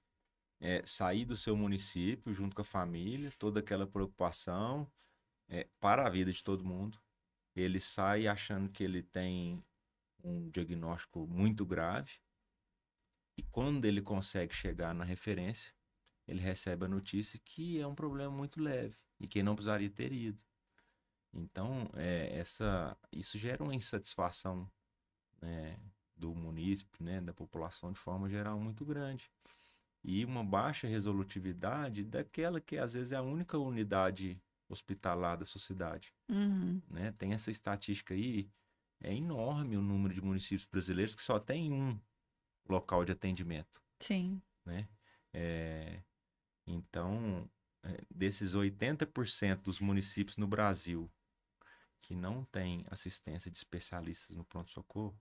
sair do seu município junto com a família, toda aquela preocupação para a vida de todo mundo. Ele sai achando que ele tem um diagnóstico muito grave e quando ele consegue chegar na referência, ele recebe a notícia que é um problema muito leve e que não precisaria ter ido. Então, isso gera uma insatisfação, né, do munícipe, né, da população de forma geral muito grande. e uma baixa resolutividade daquela que às vezes é a única unidade hospitalar da sociedade, Uhum. né? Tem essa estatística aí, é enorme o número de municípios brasileiros que só tem um local de atendimento, Sim. né? É, então, desses 80% dos municípios no Brasil que não tem assistência de especialistas no pronto-socorro,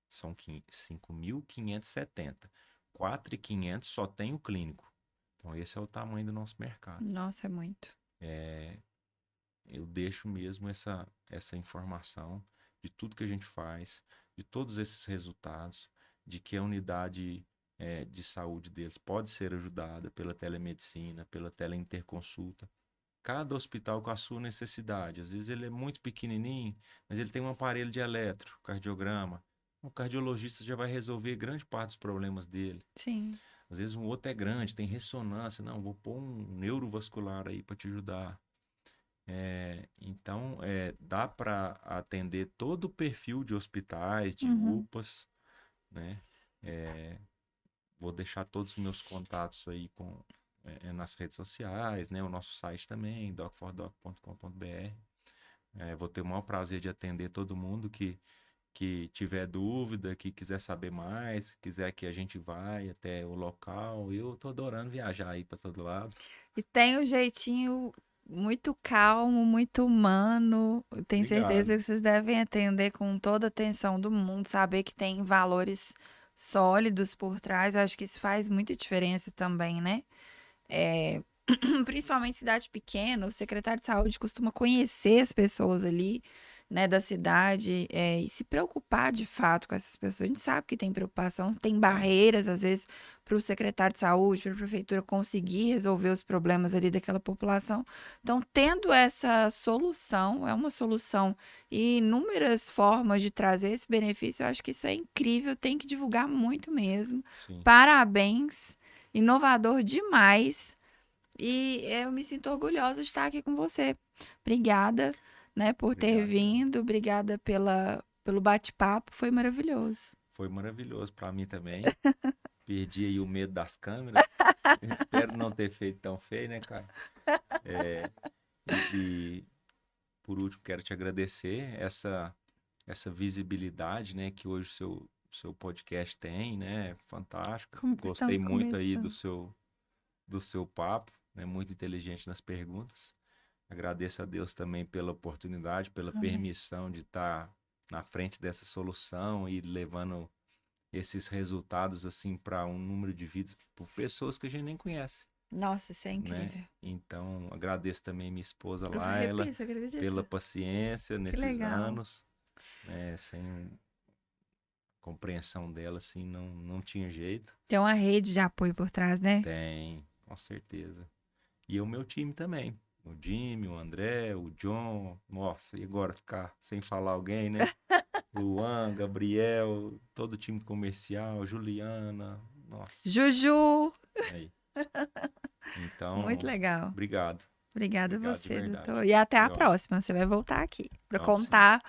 são 5.570. 4.500 só tem o clínico. Então, esse é o tamanho do nosso mercado. Nossa, é muito. Eu deixo mesmo essa informação de tudo que a gente faz, de todos esses resultados, de que a unidade de saúde deles pode ser ajudada pela telemedicina, pela teleinterconsulta. Cada hospital com a sua necessidade. Às vezes ele é muito pequenininho, mas ele tem um aparelho de eletrocardiograma. O cardiologista já vai resolver grande parte dos problemas dele. Sim. Às vezes um outro é grande, tem ressonância. Não, vou pôr um neurovascular aí para te ajudar. Então, dá para atender todo o perfil de hospitais, de Uhum. UPAs, né? Vou deixar todos os meus contatos aí nas redes sociais, né? O nosso site também, docfordoc.com.br. Vou ter o maior prazer de atender todo mundo que tiver dúvida, que quiser saber mais, quiser que a gente vá até o local. Eu tô adorando viajar aí para todo lado. E tem um jeitinho muito calmo, muito humano. Eu tenho certeza Obrigado. que vocês devem atender com toda a atenção do mundo, saber que tem valores sólidos por trás. Eu acho que isso faz muita diferença também, né? É, principalmente em cidade pequena, o secretário de saúde costuma conhecer as pessoas ali, né, da cidade, e se preocupar de fato com essas pessoas. A gente sabe que tem preocupação, tem barreiras, às vezes, para o secretário de saúde, para a prefeitura conseguir resolver os problemas ali daquela população. Então, tendo essa solução, é uma solução e inúmeras formas de trazer esse benefício, eu acho que isso é incrível, tem que divulgar muito mesmo. Sim. Parabéns, inovador demais. E eu me sinto orgulhosa de estar aqui com você. Obrigada, né, por ter Obrigado, Dani. vindo, obrigada pelo bate-papo, foi maravilhoso. Foi maravilhoso para mim também. Perdi aí o medo das câmeras. Espero não ter feito tão feio, né, cara? E por último, quero te agradecer essa visibilidade, né, que hoje o seu podcast tem, né? Fantástico. Gostei Estamos muito aí começando. do seu papo, né? Muito inteligente nas perguntas. Agradeço a Deus também pela oportunidade, pela Amém. permissão de estar na frente dessa solução e levando esses resultados assim para um número de vidas por pessoas que a gente nem conhece, Nossa, isso é né? incrível. Então, agradeço também minha esposa Eu Laila repito, você pela acredita? paciência Que nesses legal. anos, né? Sem compreensão dela, assim, não tinha jeito. Tem uma rede de apoio por trás, né? Tem, com certeza. E o meu time também. O Jimmy, o André, o John. Nossa, e agora ficar sem falar alguém, né? Luan, Gabriel, todo o time comercial, Juliana. Nossa, Juju, aí. muito Então, legal. obrigado. Obrigada a Obrigado de você, doutor. verdade. E até Foi a ótimo. próxima. Você vai voltar aqui para Vamos sim. contar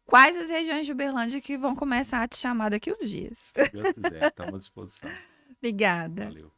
quais as regiões de Uberlândia que vão começar a te chamar daqui uns dias. Se Deus quiser, estamos à disposição. Obrigada. Valeu.